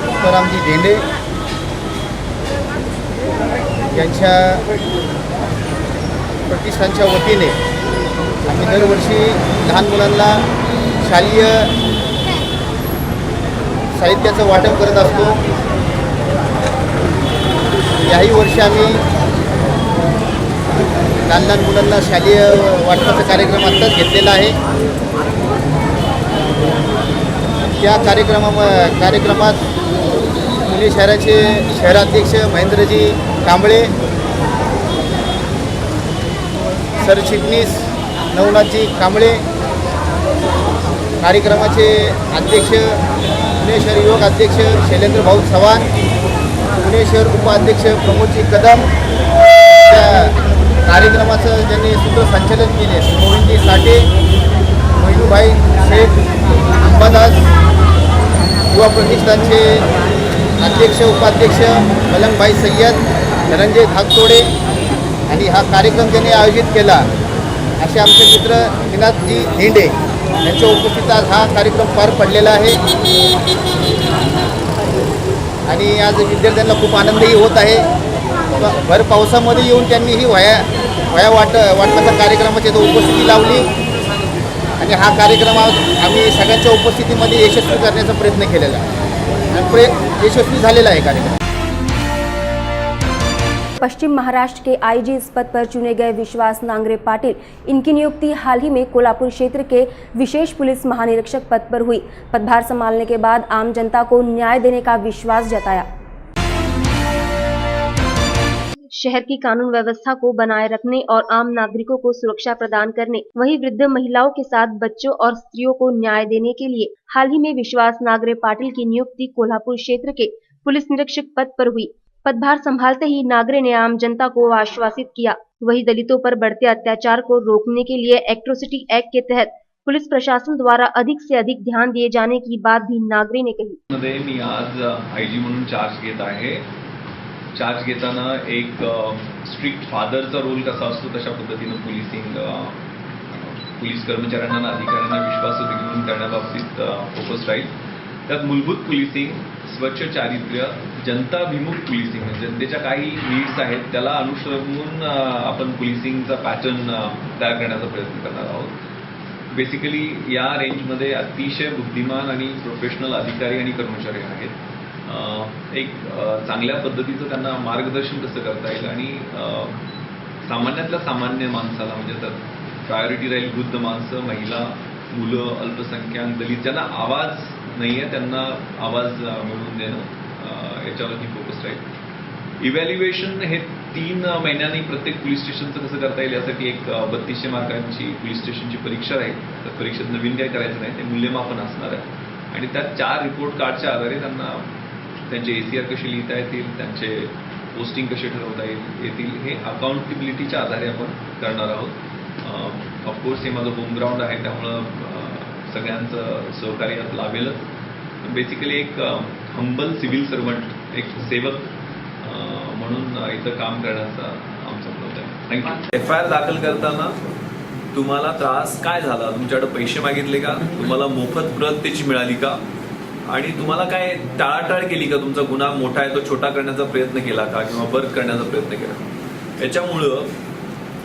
तुकारामजी धेंडे यांच्या प्रतिष्ठानच्या वतीने आम्ही दरवर्षी लहान मुलांना शालेय साहित्याचं वाटप करत असतो. याही वर्षी आम्ही लहान लहान मुलांना शालेय वाटपाचा कार्यक्रम आत्ताच घेतलेला आहे. त्या कार्यक्रमात पुणे शहराचे शहराध्यक्ष महेंद्रजी कांबळे, सरचिटणीस नवनाथजी कांबळे, कार्यक्रमाचे अध्यक्ष पुणे शहर युवक अध्यक्ष शैलेंद्र भाऊ चव्हाण, पुणे शहर उपाध्यक्ष प्रमोदजी कदम, त्या कार्यक्रमाचं ज्यांनी सूत्रसंचालन केले मोहिनजी साठे, मोहिनूभाई शेख, अंबादास, युवा प्रतिष्ठानचे अध्यक्ष उपाध्यक्ष मलंगभाई सय्यद, धनंजय धाकतोडे आणि हा कार्यक्रम ज्यांनी आयोजित केला असे आमचे मित्र निनाथजी धेंडे यांच्या उपस्थितीत हा कार्यक्रम पार पडलेला आहे. आणि आज विद्यार्थ्यांना खूप आनंदही होत आहे. भर पावसामध्ये येऊन त्यांनी ही वया वाटपाच्या कार्यक्रमाची उपस्थिती लावली आणि हा कार्यक्रम आम्ही सगळ्यांच्या उपस्थितीमध्ये यशस्वी करण्याचा प्रयत्न केलेला आहे आणि यशस्वी झालेला आहे कार्यक्रम. पश्चिम महाराष्ट्र के आईजी इस पद पर चुने गए विश्वास नांगरे पाटिल, इनकी नियुक्ति हाल ही में कोल्हापुर क्षेत्र के विशेष पुलिस महानिरीक्षक पद पर हुई. पदभार संभालने के बाद आम जनता को न्याय देने का विश्वास जताया. शहर की कानून व्यवस्था को बनाए रखने और आम नागरिकों को सुरक्षा प्रदान करने, वहीं वृद्ध महिलाओं के साथ बच्चों और स्त्रियों को न्याय देने के लिए हाल ही में विश्वास नांगरे पाटिल की नियुक्ति कोल्हापुर क्षेत्र के पुलिस निरीक्षक पद पर हुई. पदभार संभालते ही नागरे ने आम जनता को आश्वासित किया. वही दलितों पर बढ़ते अत्याचार को रोकने के लिए एट्रोसिटी एक्ट के तहत पुलिस प्रशासन द्वारा अधिक से अधिक ध्यान दिए जाने की बात भी नागरे ने कही. मी आज आयजी म्हणून चार्ज घेत आहे. चार्ज घेताना एक स्ट्रिक्ट फादरचा रोल कसा असतो तशा पद्धतीनं पोलीस कर्मचाऱ्यांना आणि अधिकाऱ्यांना विश्वासात घेऊन करण्याबाबतीत फोकस राहील. त्यात मूलभूत पोलिसिंग, स्वच्छ चारित्र्य, जनताभिमुख पोलिसिंग, जनतेच्या काही नीड्स आहेत त्याला अनुसरून आपण पोलिसिंगचा पॅटर्न तयार करण्याचा प्रयत्न करणार आहोत. बेसिकली या रेंजमध्ये अतिशय बुद्धिमान आणि प्रोफेशनल अधिकारी आणि कर्मचारी आहेत. एक चांगल्या पद्धतीचं त्यांना मार्गदर्शन कसं करता येईल आणि सामान्यातल्या सामान्य माणसाला म्हणजे तर प्रायोरिटी राहील वृद्ध माणसं, महिला, मुलं, अल्पसंख्याक, दलित ज्यांना आवाज नाही आहे त्यांना आवाज मिळवून देणं याच्यावरती फोकस राहील. इव्हॅल्युएशन हे 3 महिन्यांनी प्रत्येक पोलीस स्टेशनचं कसं करता येईल यासाठी एक 3200 मार्कांची पोलीस स्टेशनची परीक्षा राहील. त्या परीक्षेत नवीन काही करायचं नाही, ते मूल्यमापन असणार आहे आणि त्या 4 रिपोर्ट कार्डच्या आधारे त्यांना त्यांचे ACR कसे लिहिता येतील, त्यांचे पोस्टिंग कसे ठरवता येतील हे अकाउंटेबिलिटीच्या आधारे आपण करणार आहोत. ऑफकोर्स हे माझं होम ग्राउंड आहे त्यामुळं सगळ्यांचं सहकार्य लाभेलच. बेसिकली एक हंबल सिव्हिल सर्वंट, एक सेवक म्हणून इथं काम करण्याचा आमचा प्रयत्न आहे. थँक्यू. FIR दाखल करताना तुम्हाला त्रास काय झाला, तुमच्याकडे पैसे मागितले का, तुम्हाला मोफत प्रत त्याची मिळाली का आणि तुम्हाला काय टाळाटाळ केली का, तुमचा गुन्हा मोठा आहे तो छोटा करण्याचा प्रयत्न केला का किंवा बर्क करण्याचा प्रयत्न केला. याच्यामुळं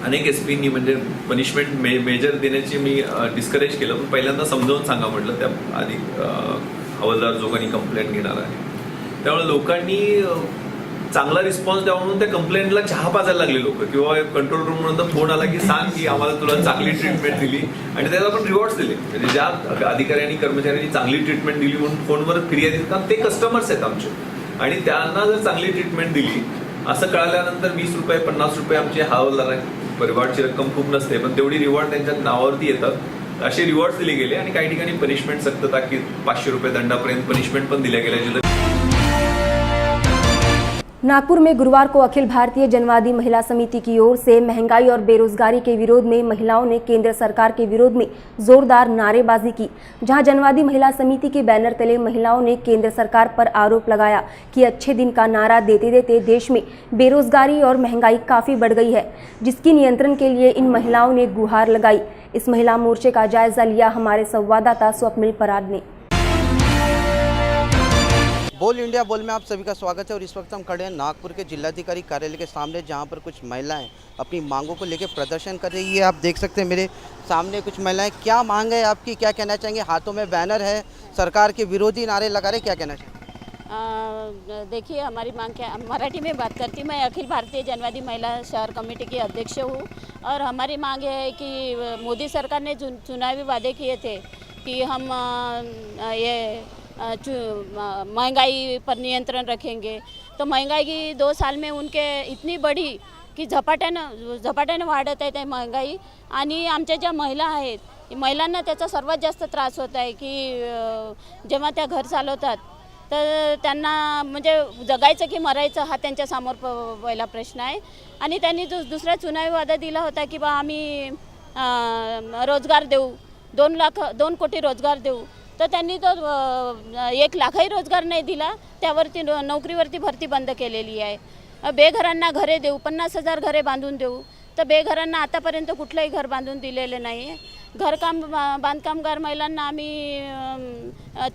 अनेक SPनी म्हणजे पनिशमेंट मेजर देण्याची मी डिस्करेज केलं, पण पहिल्यांदा समजावून सांगा म्हटलं त्या आधी हवालदार जो कोणी कंप्लेंट घेणार आहे. त्यामुळे लोकांनी चांगला रिस्पॉन्स द्यावा म्हणून त्या कंप्लेंटला चहा पाजायला लागले लोक किंवा कंट्रोल रूममधून फोन आला की सांग की आम्हाला तुला चांगली ट्रीटमेंट दिली आणि त्याला पण रिवॉर्ड्स दिले. म्हणजे ज्या अधिकाऱ्यांनी कर्मचाऱ्यांनी चांगली ट्रीटमेंट दिली म्हणून फोनवर फिर्यादी देतात ते कस्टमर्स आहेत आमचे आणि त्यांना जर चांगली ट्रीटमेंट दिली असं कळाल्यानंतर 20 रुपये 50 रुपये आमचे हवालदार रिवॉर्डची रक्कम खूप नसते पण तेवढी रिवॉर्ड त्यांच्या नावावरती येतात. असे रिवॉर्ड्स दिले गेले आणि काही ठिकाणी पनिशमेंट सक्त ताकीद 500 रुपये दंडापर्यंत पनिशमेंट पण दिल्या गेल्या. नागपुर में गुरुवार को अखिल भारतीय जनवादी महिला समिति की ओर से महंगाई और बेरोजगारी के विरोध में महिलाओं ने केंद्र सरकार के विरोध में जोरदार नारेबाजी की। जहां जनवादी महिला समिति के बैनर तले महिलाओं ने केंद्र सरकार पर आरोप लगाया कि अच्छे दिन का नारा देते देते देश में बेरोजगारी और महंगाई काफ़ी बढ़ गई है, जिसकी नियंत्रण के लिए इन महिलाओं ने गुहार लगाई। इस महिला मोर्चे का जायजा लिया हमारे संवाददाता स्वप्निल पराग ने। बोल इंडिया बोल में आप सभी का स्वागत है और इस वक्त हम खड़े हैं नागपुर के जिलाधिकारी कार्यालय के सामने, जहां पर कुछ महिलाएं अपनी मांगों को लेकर प्रदर्शन कर रही है। आप देख सकते हैं मेरे सामने कुछ महिलाएं, क्या मांग है आपकी, क्या कहना चाहेंगे? हाथों में बैनर है, सरकार के विरोधी नारे लगा रहे, क्या कहना चाहेंगे? देखिए हमारी मांग क्या, मराठी में बात करती हूँ। मैं अखिल भारतीय जनवादी महिला शहर कमेटी की अध्यक्ष हूँ और हमारी मांग है कि मोदी सरकार ने चुनावी वादे किए थे कि हम ये महंगाई पर नियंत्रण रखेंगे, तो महंगाई की 2 साल में उनके इतनी बड़ी की झपाट्यानं वाढत आहे ते महंगाई आणि आमच्या ज्या महिला आहेत महिलांना त्याचा सर्वात जास्त त्रास होत आहे की जेव्हा त्या घर चालवतात तर त्यांना म्हणजे जगायचं की मरायचं हा त्यांच्यासमोर पहिला प्रश्न आहे. आणि त्यांनी दुसरा चुनावी वादा दिला होता की बा आम्ही रोजगार देऊ, 2 कोटी रोजगार देऊ, तर त्यांनी तो 1 लाखही रोजगार नाही दिला. त्यावरती नोकरीवरती भरती बंद केलेली आहे. बेघरांना घरे देऊ, 50,000 घरे बांधून देऊ, तर बेघरांना आतापर्यंत कुठलंही घर बांधून दिलेलं नाही आहे. बांधकामगार महिलांना आम्ही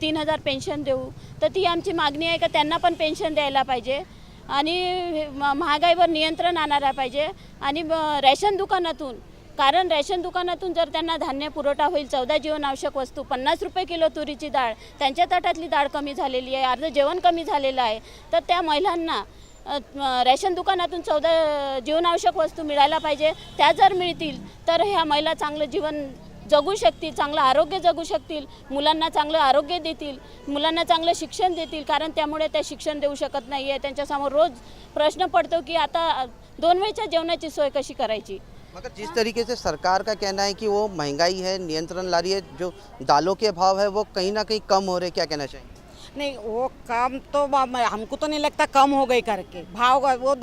3,000 पेन्शन देऊ, तर ती आमची मागणी आहे का त्यांना पण पेन्शन द्यायला पाहिजे आणि महागाईवर नियंत्रण आणायला पाहिजे. आणि रेशन दुकानातून, कारण रेशन दुकानातून जर त्यांना धान्य पुरवठा होईल, 14 जीवनावश्यक वस्तू, 50 रुपये किलो तुरीची डाळ, त्यांच्या ताटातली डाळ कमी झालेली आहे, अर्ध जेवण कमी झालेलं आहे, तर त्या महिलांना रेशन दुकानातून 14 जीवनावश्यक वस्तू मिळायला पाहिजे. त्या जर मिळतील तर ह्या महिला चांगलं जीवन जगू शकतील, चांगलं आरोग्य जगू शकतील, मुलांना चांगलं आरोग्य देतील, मुलांना चांगलं शिक्षण देतील, कारण त्यामुळे त्या शिक्षण देऊ शकत नाही आहे. त्यांच्यासमोर रोज प्रश्न पडतो की आता 2 वेळच्या जेवणाची सोय कशी करायची. मगर जिस तरीके से सरकार का कहना है कि वो महंगाई है नियंत्रण ला रही है, जो दालों के भाव है वो कहीं ना कहीं कम हो रहे, क्या कहना चाहिए? नहीं, वो काम तो हमको तो नहीं लगता कम हो गई करके। भाव वो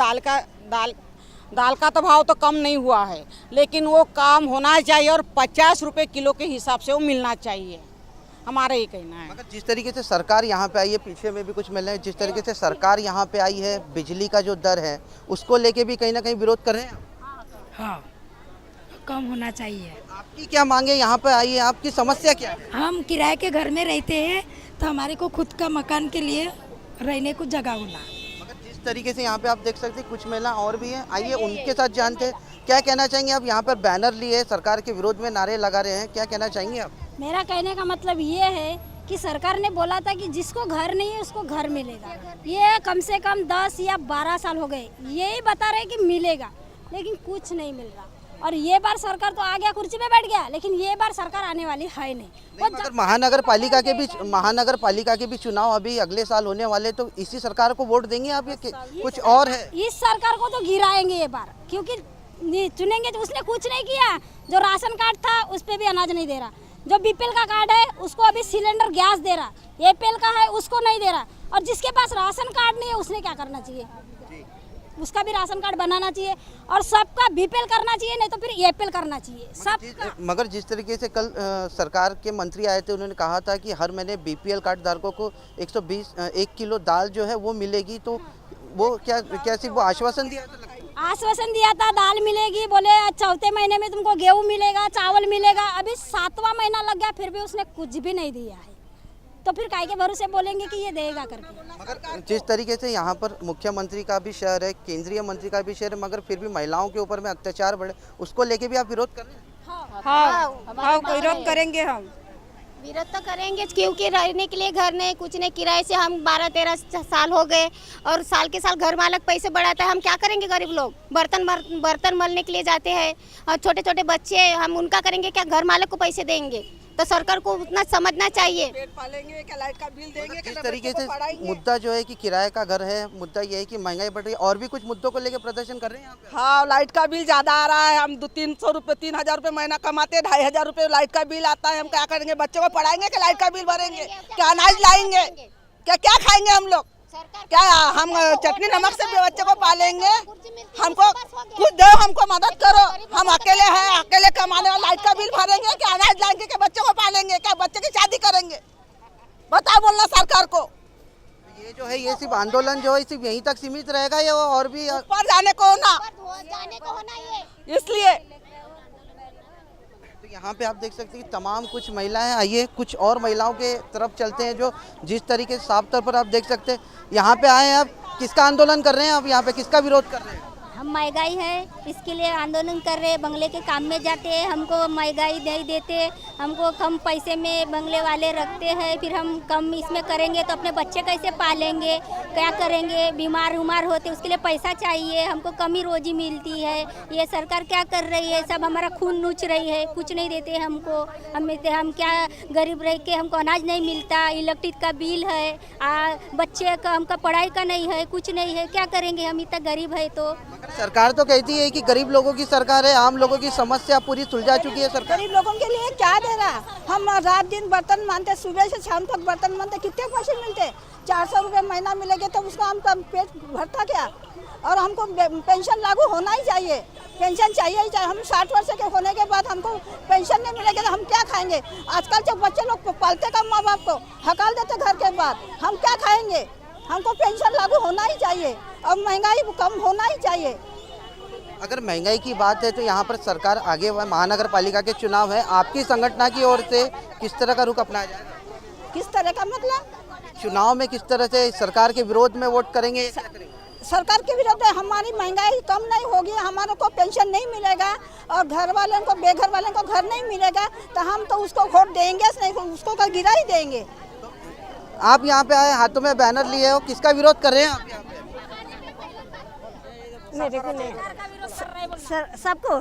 दाल का तो भाव तो कम नहीं हुआ है, लेकिन वो काम होना चाहिए और 50 रुपये किलो के हिसाब से वो मिलना चाहिए, हमारा ये कहना है। मगर जिस तरीके से सरकार यहाँ पे आई है, पीछे में भी कुछ मिल रहे हैं, जिस तरीके से सरकार यहाँ पे आई है, बिजली का जो दर है उसको लेके भी कहीं ना कहीं विरोध कर रहे हैं। हाँ, कम होना चाहिए। आपकी क्या मांगे? यहाँ पे आई है, आपकी समस्या क्या है? हम किराए के घर में रहते हैं, तो हमारे को खुद का मकान के लिए रहने को जगह होना। मगर जिस तरीके से यहाँ पे आप देख सकते हैं कुछ महिला और भी हैं, आइए उनके साथ जानते हैं क्या कहना चाहेंगे आप? यहाँ पर बैनर लिए सरकार के विरोध में नारे लगा रहे हैं, क्या कहना चाहेंगे आप? मेरा कहने का मतलब ये है कि सरकार ने बोला था कि जिसको घर नहीं है उसको घर मिलेगा। ये कम से कम 10 या 12 साल हो गए यही बता रहे कि मिलेगा, लेकिन कुछ नहीं मिल रहा। और ये बार सरकार तो आ गया, कुर्सी पे बैठ गया, लेकिन ये बार सरकार आने वाली है नहीं। मगर महानगर पालिका के भी चुनाव अभी अगले साल होने वाले, तो इसी सरकार को वोट देंगे आप या कुछ और है? इस सरकार को तो गिराएंगे ये बार, क्योंकि चुनेंगे तो उसने कुछ नहीं किया। जो राशन कार्ड था उस पर भी अनाज नहीं दे रहा, जो बीपीएल का कार्ड है उसको अभी सिलेंडर गैस दे रहा, एपीएल का है उसको नहीं दे रहा। और जिसके पास राशन कार्ड नहीं है उसने क्या करना चाहिए? उसका भी राशन कार्ड बनाना चाहिए और सबका बीपीएल करना चाहिए, नहीं तो फिर एपीएल करना चाहिए सबका। मगर जिस तरीके से कल सरकार के मंत्री आए थे, उन्होंने कहा था कि हर महीने बीपीएल कार्ड धारकों को 1 किलो दाल जो है वो मिलेगी, तो वो क्या सिर्फ वो आश्वासन दिया था? आश्वासन दिया था दाल मिलेगी, बोले चौथे महीने में तुमको गेहूं मिलेगा, चावल मिलेगा। अभी 7वां महीना लग गया फिर भी उसने कुछ भी नहीं दिया है, तो फिर काहे के भरोसे बोलेंगे कि ये देगा करके? मगर जिस तरीके से यहाँ पर मुख्यमंत्री का भी शहर है, केंद्रीय मंत्री का भी शहर है, मगर फिर भी महिलाओं के ऊपर में अत्याचार बढ़े, उसको लेके भी आप विरोध कर रहे हैं? हाँ, विरोध करेंगे हम। विरोध तो करेंगे क्योंकि रहने के लिए घर नहीं, कुछ नहीं। किराए से हम 12-13 साल हो गए और साल के साल घर मालक पैसे बढ़ाता है। हम क्या करेंगे? गरीब लोग बर्तन मलने के लिए जाते हैं और छोटे छोटे बच्चे, हम उनका करेंगे क्या? घर मालक को पैसे देंगे? तो सरकार को उतना समझना चाहिए। पेट पालेंगे क्या लाइट का बिल देंगे? जिस तरीके से मुद्दा जो है कि किराए का घर है, मुद्दा ये है कि महंगाई बढ़ रही है, और भी कुछ मुद्दों को लेकर प्रदर्शन कर रहे हैं। हाँ, लाइट का बिल ज्यादा आ रहा है। हम 300 रुपये 3000 रुपये महीना कमाते, 2500 रुपये लाइट का बिल आता है। हम क्या करेंगे? बच्चों को पढ़ाएंगे क्या लाइट का बिल भरेंगे? क्या अनाज लाएंगे? क्या खाएंगे हम लोग? क्या हम चटनी नमक से बच्चे को पालेंगे? हमको कुछ दो, हमको मदद करो। हम अकेले हैं, अकेले कमाने वाले, लाइट का बिल भरेंगे क्या अनाज लाएंगे? क्या बच्चों को पालेंगे? क्या बच्चे की शादी करेंगे? बताओ बोलना सरकार को। ये जो है ये सिर्फ आंदोलन जो है सिर्फ यहीं तक सीमित रहेगा या और भी ऊपर जाने को होना? इसलिए तो यहाँ पे आप देख सकते हैं कि तमाम कुछ महिलाएं। आइए कुछ और महिलाओं के तरफ चलते हैं जो जिस तरीके से साफ तौर पर आप देख सकते हैं यहाँ पे आए हैं। आप किसका आंदोलन कर रहे हैं? आप यहाँ पे किसका विरोध कर रहे हैं? हम महंगाई है इसके लिए आंदोलन कर रहे हैं। बंगले के काम में जाते हैं, हमको महंगाई नहीं देते, हमको कम पैसे में बंगले वाले रखते हैं। फिर हम कम इसमें करेंगे तो अपने बच्चे कैसे पालेंगे? क्या करेंगे? बीमार उमार होते उसके लिए पैसा चाहिए, हमको कम ही रोजी मिलती है। ये सरकार क्या कर रही है? सब हमारा खून नोच रही है, कुछ नहीं देते हमको। हम क्या गरीब रह के हमको अनाज नहीं मिलता, इलेक्ट्रिक का बिल है, बच्चे का हमका पढ़ाई का नहीं है, कुछ नहीं है। क्या करेंगे? हम इतना गरीब है। तो सरकार तो कहती है कि गरीब लोगों की सरकार है, आम लोगों की समस्या पूरी सुलझा चुकी है सरकार। गरीब लोगों के लिए क्या दे रहा? हम रात दिन बर्तन मानते, सुबह से शाम तक बर्तन मानते, कितने पैसे मिलते? 400 रुपये महीना मिलेंगे तो उसका हम पेट भरता क्या? और हमको पेंशन लागू होना ही चाहिए, पेंशन चाहिए ही चाहिए। हम 60 वर्ष के होने के बाद हमको पेंशन नहीं मिलेगी तो हम क्या खाएंगे? आजकल जब बच्चे लोग पालते का माँ बाप को हकाल देते घर के बाद, हम क्या खाएंगे? हमको पेंशन लागू होना ही चाहिए और महंगाई कम होना ही चाहिए। अगर महंगाई की बात है तो यहाँ पर सरकार आगे महानगर पालिका के चुनाव है, आपकी संगठन की ओर से किस तरह का रुख अपनाया जाएगा? किस तरह का मतलब? चुनाव में किस तरह से सरकार के विरोध में वोट करेंगे? सरकार के विरोध में हमारी महंगाई कम नहीं होगी, हमारे को पेंशन नहीं मिलेगा और घर वालों को बेघर वालों को घर नहीं मिलेगा तो हम तो उसको वोट देंगे नहीं, उसको तो गिरा ही देंगे। आप यहाँ पे आए, हाथों में बैनर लिए हो, किसका विरोध कर रहे हैं आप यहाँ पे? मेरे को नहीं, सबको।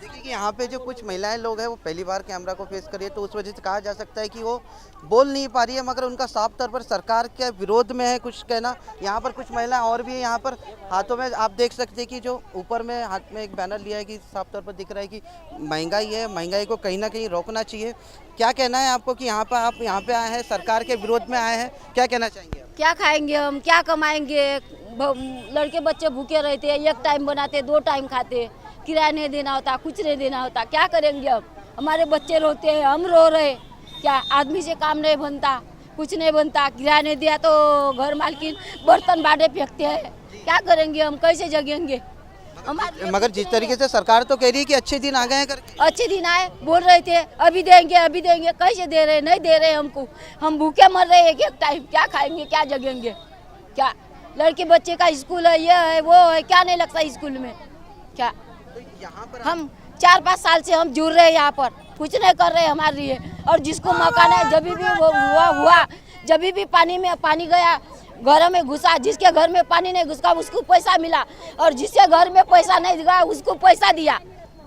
देखिए कि यहाँ पे जो कुछ महिलाएं लोग हैं वो पहली बार कैमरा को फेस कर रही है, तो उस वजह से कहा जा सकता है कि वो बोल नहीं पा रही है, मगर उनका साफ तौर पर सरकार के विरोध में है कुछ कहना। यहाँ पर कुछ महिलाएं और भी है, यहाँ पर हाथों में आप देख सकते हैं कि जो ऊपर में हाथ में एक बैनर लिया है कि साफ तौर पर दिख रहा है कि महंगाई है, महंगाई को कहीं ना कहीं रोकना चाहिए। क्या कहना है आपको कि यहाँ पर आप यहाँ पे आए हैं, सरकार के विरोध में आए हैं, क्या कहना चाहेंगे आप? क्या खाएंगे हम? क्या कमाएंगे? लड़के बच्चे भूखे रहते हैं, 1 टाइम बनाते 2 टाइम खाते, किराया नहीं देना होता, कुछ नहीं देना होता। क्या करेंगे अब? हमारे बच्चे रोते हैं, हम रो रहे। क्या आदमी से काम नहीं बनता, कुछ नहीं बनता। किराया नहीं दिया तो घर मालकिन बर्तन बाड़े फेंकते हैं। क्या करेंगे हम? कैसे जगेंगे? मगर जिस तरीके से सरकार तो कह रही है कि अच्छे दिन आ गए हैं करके। अच्छे दिन आए बोल रहे थे, अभी देंगे अभी देंगे, कैसे दे रहे? नहीं दे रहे हमको, हम भूखे मर रहे हैं 1 टाइम। क्या खाएंगे? क्या जगेंगे? क्या लड़के बच्चे का स्कूल है, ये है वो है, क्या नहीं लगता स्कूल में? क्या हम 4-5 साल से हम जुड़ रहे हैं यहाँ पर, कुछ नहीं कर रहे हमारे लिए। और जिसको मौका नहीं, जब भी वो हुआ जब भी पानी गया घरों में घुसा, जिसके घर में पानी नहीं घुसा उसको पैसा मिला, और जिसके घर में पैसा नहीं गया उसको पैसा दिया।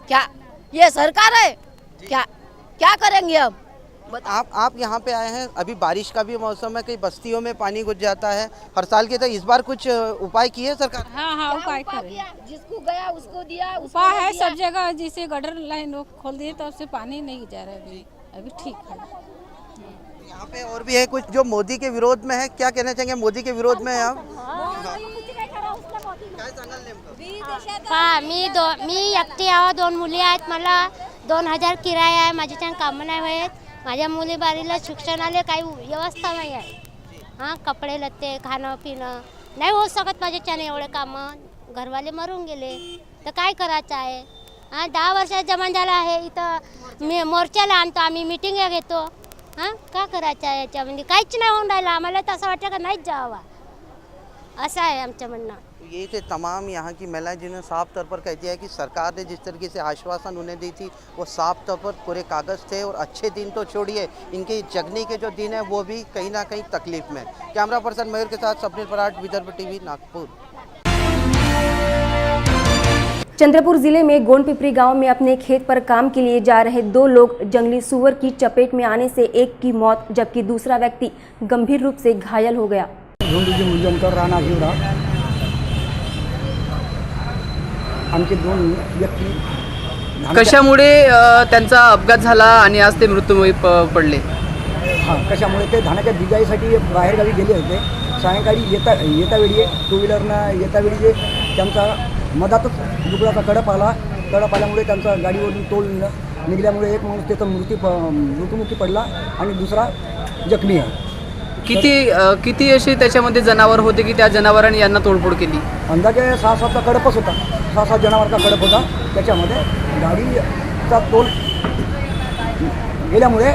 क्या ये सरकार है? क्या करेंगे हम? आप यहाँ पे आए हैं, अभी बारिश का भी मौसम है, कई बस्तियों में पानी घुस जाता है हर साल की तरह, इस बार कुछ उपाय किए सरकार? हाँ उपाय करे, जिसको गया उसको दिया। उपाय है सब जगह, जैसे गटर लाइन खोल दिए तो उससे पानी नहीं जा रहा है, अभी ठीक है। यहाँ पे और भी है कुछ जो मोदी के विरोध में है, क्या कहना चाहेंगे? मोदी के विरोध में आप? मी एकटी आहो, 2 मुली आहेत, मला 2000 किराया आहे, माझ्या कामं नाही आहेत, माझ्या मुली बारीला शिक्षणाला काही व्यवस्था नाही आहे। हां, कपडे लत्ते खाणं पिणं नाही होऊ शकत माझ्याच्याने, एवढे कामं घरवाले मरून गेले तर काय करायचं आहे? हां, 10 वर्षाचा जमान झाला आहे, इथं मी मोर्चाला आणतो आम्ही, मिटिंग घेतो। हां, का करायचं आहे याच्यामध्ये? काहीच नाही होऊन राहिलं, आम्हाला तर असं वाटतं का नाहीच जावा, असं आहे आमचं म्हणणं। ये थे तमाम यहाँ की महिलाएं जिन्होंने साफ तौर पर कहती है कि सरकार ने जिस तरीके से आश्वासन उन्हें दी थी वो साफ तौर पर पूरे कागज़ थे, और अच्छे दिन तो छोड़िए, इनके जगने के जो दिन है वो भी कहीं ना कहीं तकलीफ में। कैमरा पर्सन मयूर के साथ स्वप्निल पराठ, विदर्भ टीवी, नागपुर। चंद्रपुर जिले में गोंडपिपरी गांव में अपने खेत पर काम के लिए जा रहे 2 लोग जंगली सुअर की चपेट में आने से एक की मौत जबकि दूसरा व्यक्ति गंभीर रूप से घायल हो गया। आमचे 2 व्यक्ती कशामुळे त्यांचा अपघात झाला आणि आज ते मृत्यूमुखी पडले? हां, कशामुळे ते धानाच्या बिजाईसाठी बाहेरगावी गेले होते, सायंकाळी येता वेळी 2 व्हीलरनं येता वेळी जे त्यांचा मधातच दुकडाचा कडप आल्यामुळे त्यांचा गाडीवरून तोल निघाल्यामुळे एक माणूस त्याचा मृत्युमुखी पडला आणि दुसरा जखमी आहे। किती असे त्याच्यामध्ये जनावर होते की त्या जनावरांनी यांना तोडफोड केली? अंदाजे 6-7चा कडपच होता, 6-7 जनावरचा कडप होता, त्याच्यामध्ये गाडीचा तोल गेल्यामुळे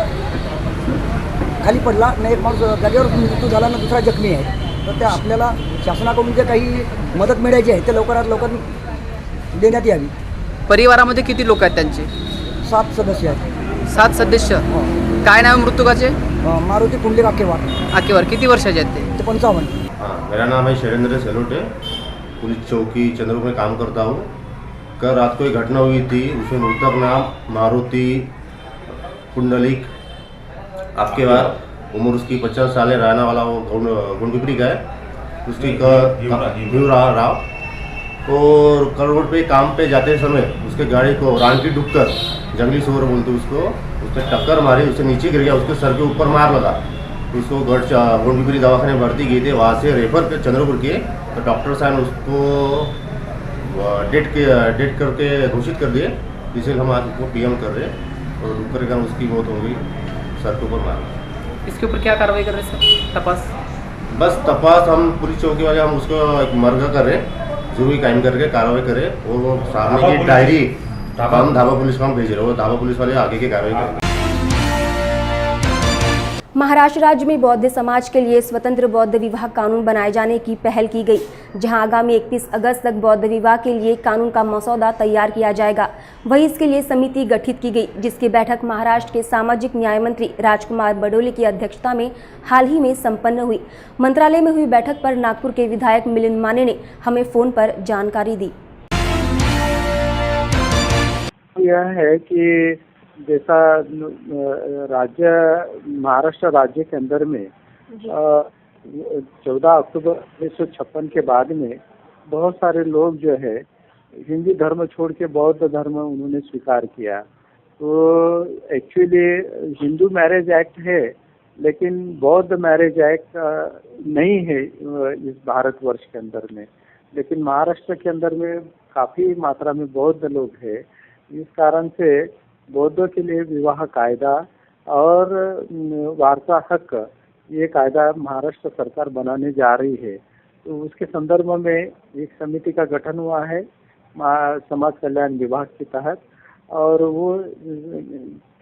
खाली पडला आणि एक माणूस जागेवर मृत्यू झाला आणि दुसरा जखमी आहे। तर ते आपल्याला शासनाकडून जे काही मदत मिळायची आहे ते लवकरात लवकर देण्यात यावी। परिवारामध्ये किती लोक आहेत त्यांचे? 7 सदस्य आहेत। 7 सदस्य? काय नाव मृतकाचे? मारुति कुंडलिक आकेवार। किती वर्षाचे आहेत ते? 55। हाँ, मेरा नाम है शैलेंद्र सेलोटे, पुलिस चौकी चंद्रपुर में काम करता हूँ। कल रात को एक घटना हुई थी, उसमें मृतक नाम मारुति कुंडलिक आकेवार, उम्र उसकी 50 साल है, रहने वाला वो गोंडपिपरी का है, उसकी भीवराव राव। और कल रोड पे काम पे जाते समय उसके गाड़ी को रानकी डूबकर, जंगली सुअर बोलते उसको, उसने टक्कर मारी, उससे नीचे गिर गया, उसके सर के ऊपर मार लगा, उसको गोंडपिपरी दवाखाने में भर्ती किए थे, वहाँ से रेफर कर चंद्रपुर किए, तो डॉक्टर साहब ने उसको डेट करके घोषित कर दिए, इसलिए हम आज उसको पीएम कर रहे हैं। और डूबकर के कारण उसकी मौत हो गई, सर के ऊपर मार। इसके ऊपर क्या कार्रवाई कर रहे हैं सर? तपास? बस तपास हम पुलिस चौकी वाले हम उसको एक मर्ग कर रहे हैं, जरूरी कायम करके कार्रवाई करें, और वो सामने की डायरी हम धाबा पुलिस को हम भेज रहे हो, धाबा पुलिस वाले आगे की कार्रवाई करेंगे। महाराष्ट्र राज्य में बौद्ध समाज के लिए स्वतंत्र बौद्ध विवाह कानून बनाए जाने की पहल की गई, जहां आगामी 31 अगस्त तक बौद्ध विवाह के लिए कानून का मसौदा तैयार किया जाएगा। वहीं इसके लिए समिति गठित की गई, जिसकी बैठक महाराष्ट्र के सामाजिक न्याय मंत्री राजकुमार बडोले की अध्यक्षता में हाल ही में संपन्न हुई। मंत्रालय में हुई बैठक पर नागपुर के विधायक मिलिंद माने ने हमें फोन पर जानकारी दी। यह है कि जैसा राज्य महाराष्ट्र राज्य के अंदर में 14 अक्टूबर 1956 के बाद में बहुत सारे लोग जो है हिंदू धर्म छोड़ के बौद्ध धर्म उन्होंने स्वीकार किया। तो एक्चुअली हिंदू मैरिज एक्ट है, लेकिन बौद्ध मैरिज एक्ट नहीं है इस भारतवर्ष के अंदर में, लेकिन महाराष्ट्र के अंदर में काफ़ी मात्रा में बौद्ध लोग हैं। इस कारण से बौद्धों के लिए विवाह कायदा और वारसा हक, ये कायदा महाराष्ट्र सरकार बनाने जा रही है। तो उसके संदर्भ में एक समिति का गठन हुआ है समाज कल्याण विभाग के तहत, और वो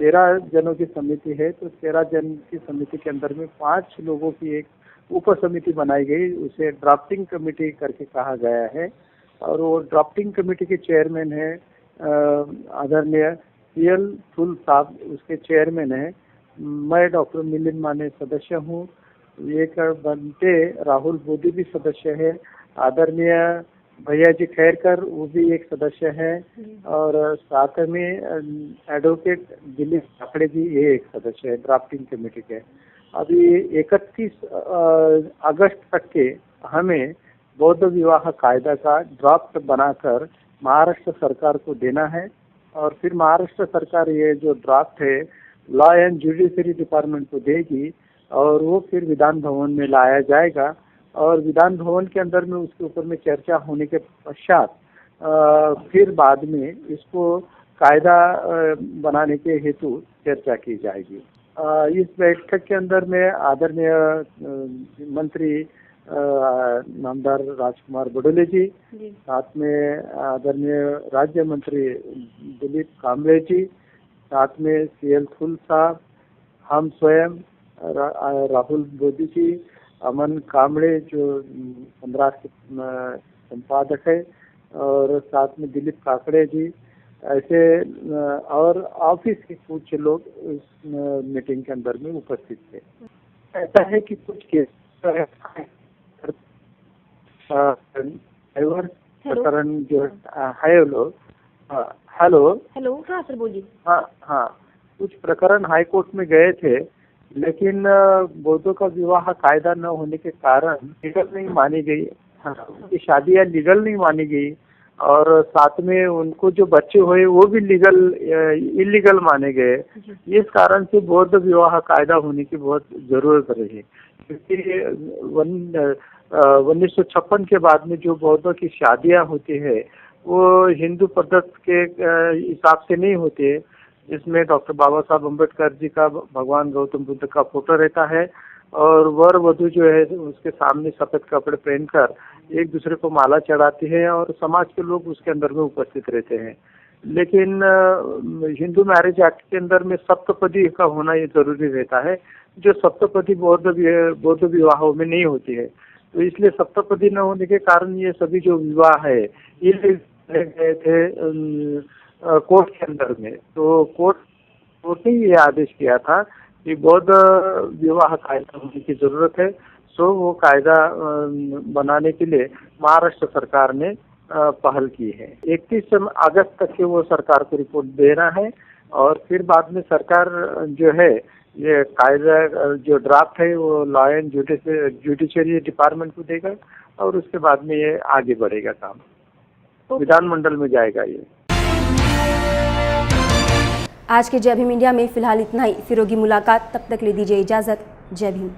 13 जनों की समिति है। तो 13 जन की समिति के अंदर में 5 लोगों की एक उप समिति बनाई गई, उसे ड्राफ्टिंग कमेटी करके कहा गया है। और वो ड्राफ्टिंग कमेटी के चेयरमैन है आदरणीय CL फुल साहब उसके चेयरमैन है। मैं डॉक्टर मिलिंद माने सदस्य हूँ। एक बनते राहुल बोधी भी सदस्य है। आदरणीय भैया जी खैरकर वो भी एक सदस्य है और साथ में एडवोकेट दिलीप ठाकरे जी ये एक सदस्य है ड्राफ्टिंग कमेटी के। अभी 31 अगस्त तक के हमें बौद्ध विवाह कायदा का ड्राफ्ट बनाकर महाराष्ट्र सरकार को देना है और फिर महाराष्ट्र सरकार ये जो ड्राफ्ट है लॉ एंड जुडिशरी डिपार्टमेंट को देगी और वो फिर विधान भवन में लाया जाएगा और विधान भवन के अंदर में उसके ऊपर में चर्चा होने के पश्चात फिर बाद में इसको कायदा बनाने के हेतु चर्चा की जाएगी। इस बैठक के अंदर में आदरणीय मंत्री नामदार राजकुमार बडोले जी, साथ में आदरणीय राज्य मंत्री दिलीप कांबळे जी, साथ में CL फुल साहब, हम स्वयं राहुल बोधी जी, अमन कांबळे जो 15 के संपादक है और साथ में दिलीप काकड़े जी, ऐसे और ऑफिस के कुछ लोग इस मीटिंग के अंदर में उपस्थित थे। ऐसा है कि कुछ केस प्रकरण जो है लोग हेलो हाँ सर बोलिए। हाँ कुछ प्रकरण हाई कोर्ट में गए थे लेकिन बौद्धों का विवाह कायदा न होने के कारण लीगल नहीं मानी गई। उनकी शादियाँ लीगल नहीं मानी गई और साथ में उनको जो बच्चे हुए वो भी इलीगल माने गए। इस कारण से बौद्ध विवाह कायदा होने की बहुत जरूरत रही क्योंकि 1956 के बाद में जो बौद्धों की शादियाँ होती है वो हिंदू पद्धति के हिसाब से नहीं होती है, जिसमें डॉक्टर बाबा साहब अम्बेडकर जी का भगवान गौतम बुद्ध का फोटो रहता है और वर वधू जो है उसके सामने सफेद कपड़े पहनकर एक दूसरे को माला चढ़ाती है और समाज के लोग उसके अंदर में उपस्थित रहते हैं। लेकिन हिंदू मैरिज एक्ट के अंदर में सप्तपदी का होना ये जरूरी रहता है, जो सप्तपदी बौद्ध विवाहों में नहीं होती है। तो इसलिए सप्तपदी न होने के कारण ये सभी जो विवाह है ये गए थे कोर्ट के अंदर में। तो कोर्ट ने ये आदेश किया था कि बौद्ध विवाह कायदा होने की जरूरत है। सो वो कायदा बनाने के लिए महाराष्ट्र सरकार ने पहल की है। 31 अगस्त तक के वो सरकार को रिपोर्ट देना है और फिर बाद में सरकार जो है ये कायदा जो ड्राफ्ट है वो लॉ एंड जुडिशरी डिपार्टमेंट को देगा और उसके बाद में ये आगे बढ़ेगा काम, विधानमंडल में जाएगा ये। आज के जय भीम इंडिया में फिलहाल इतना ही। फिर होगी मुलाकात, तब तक ले दीजिए इजाजत। जय भीम।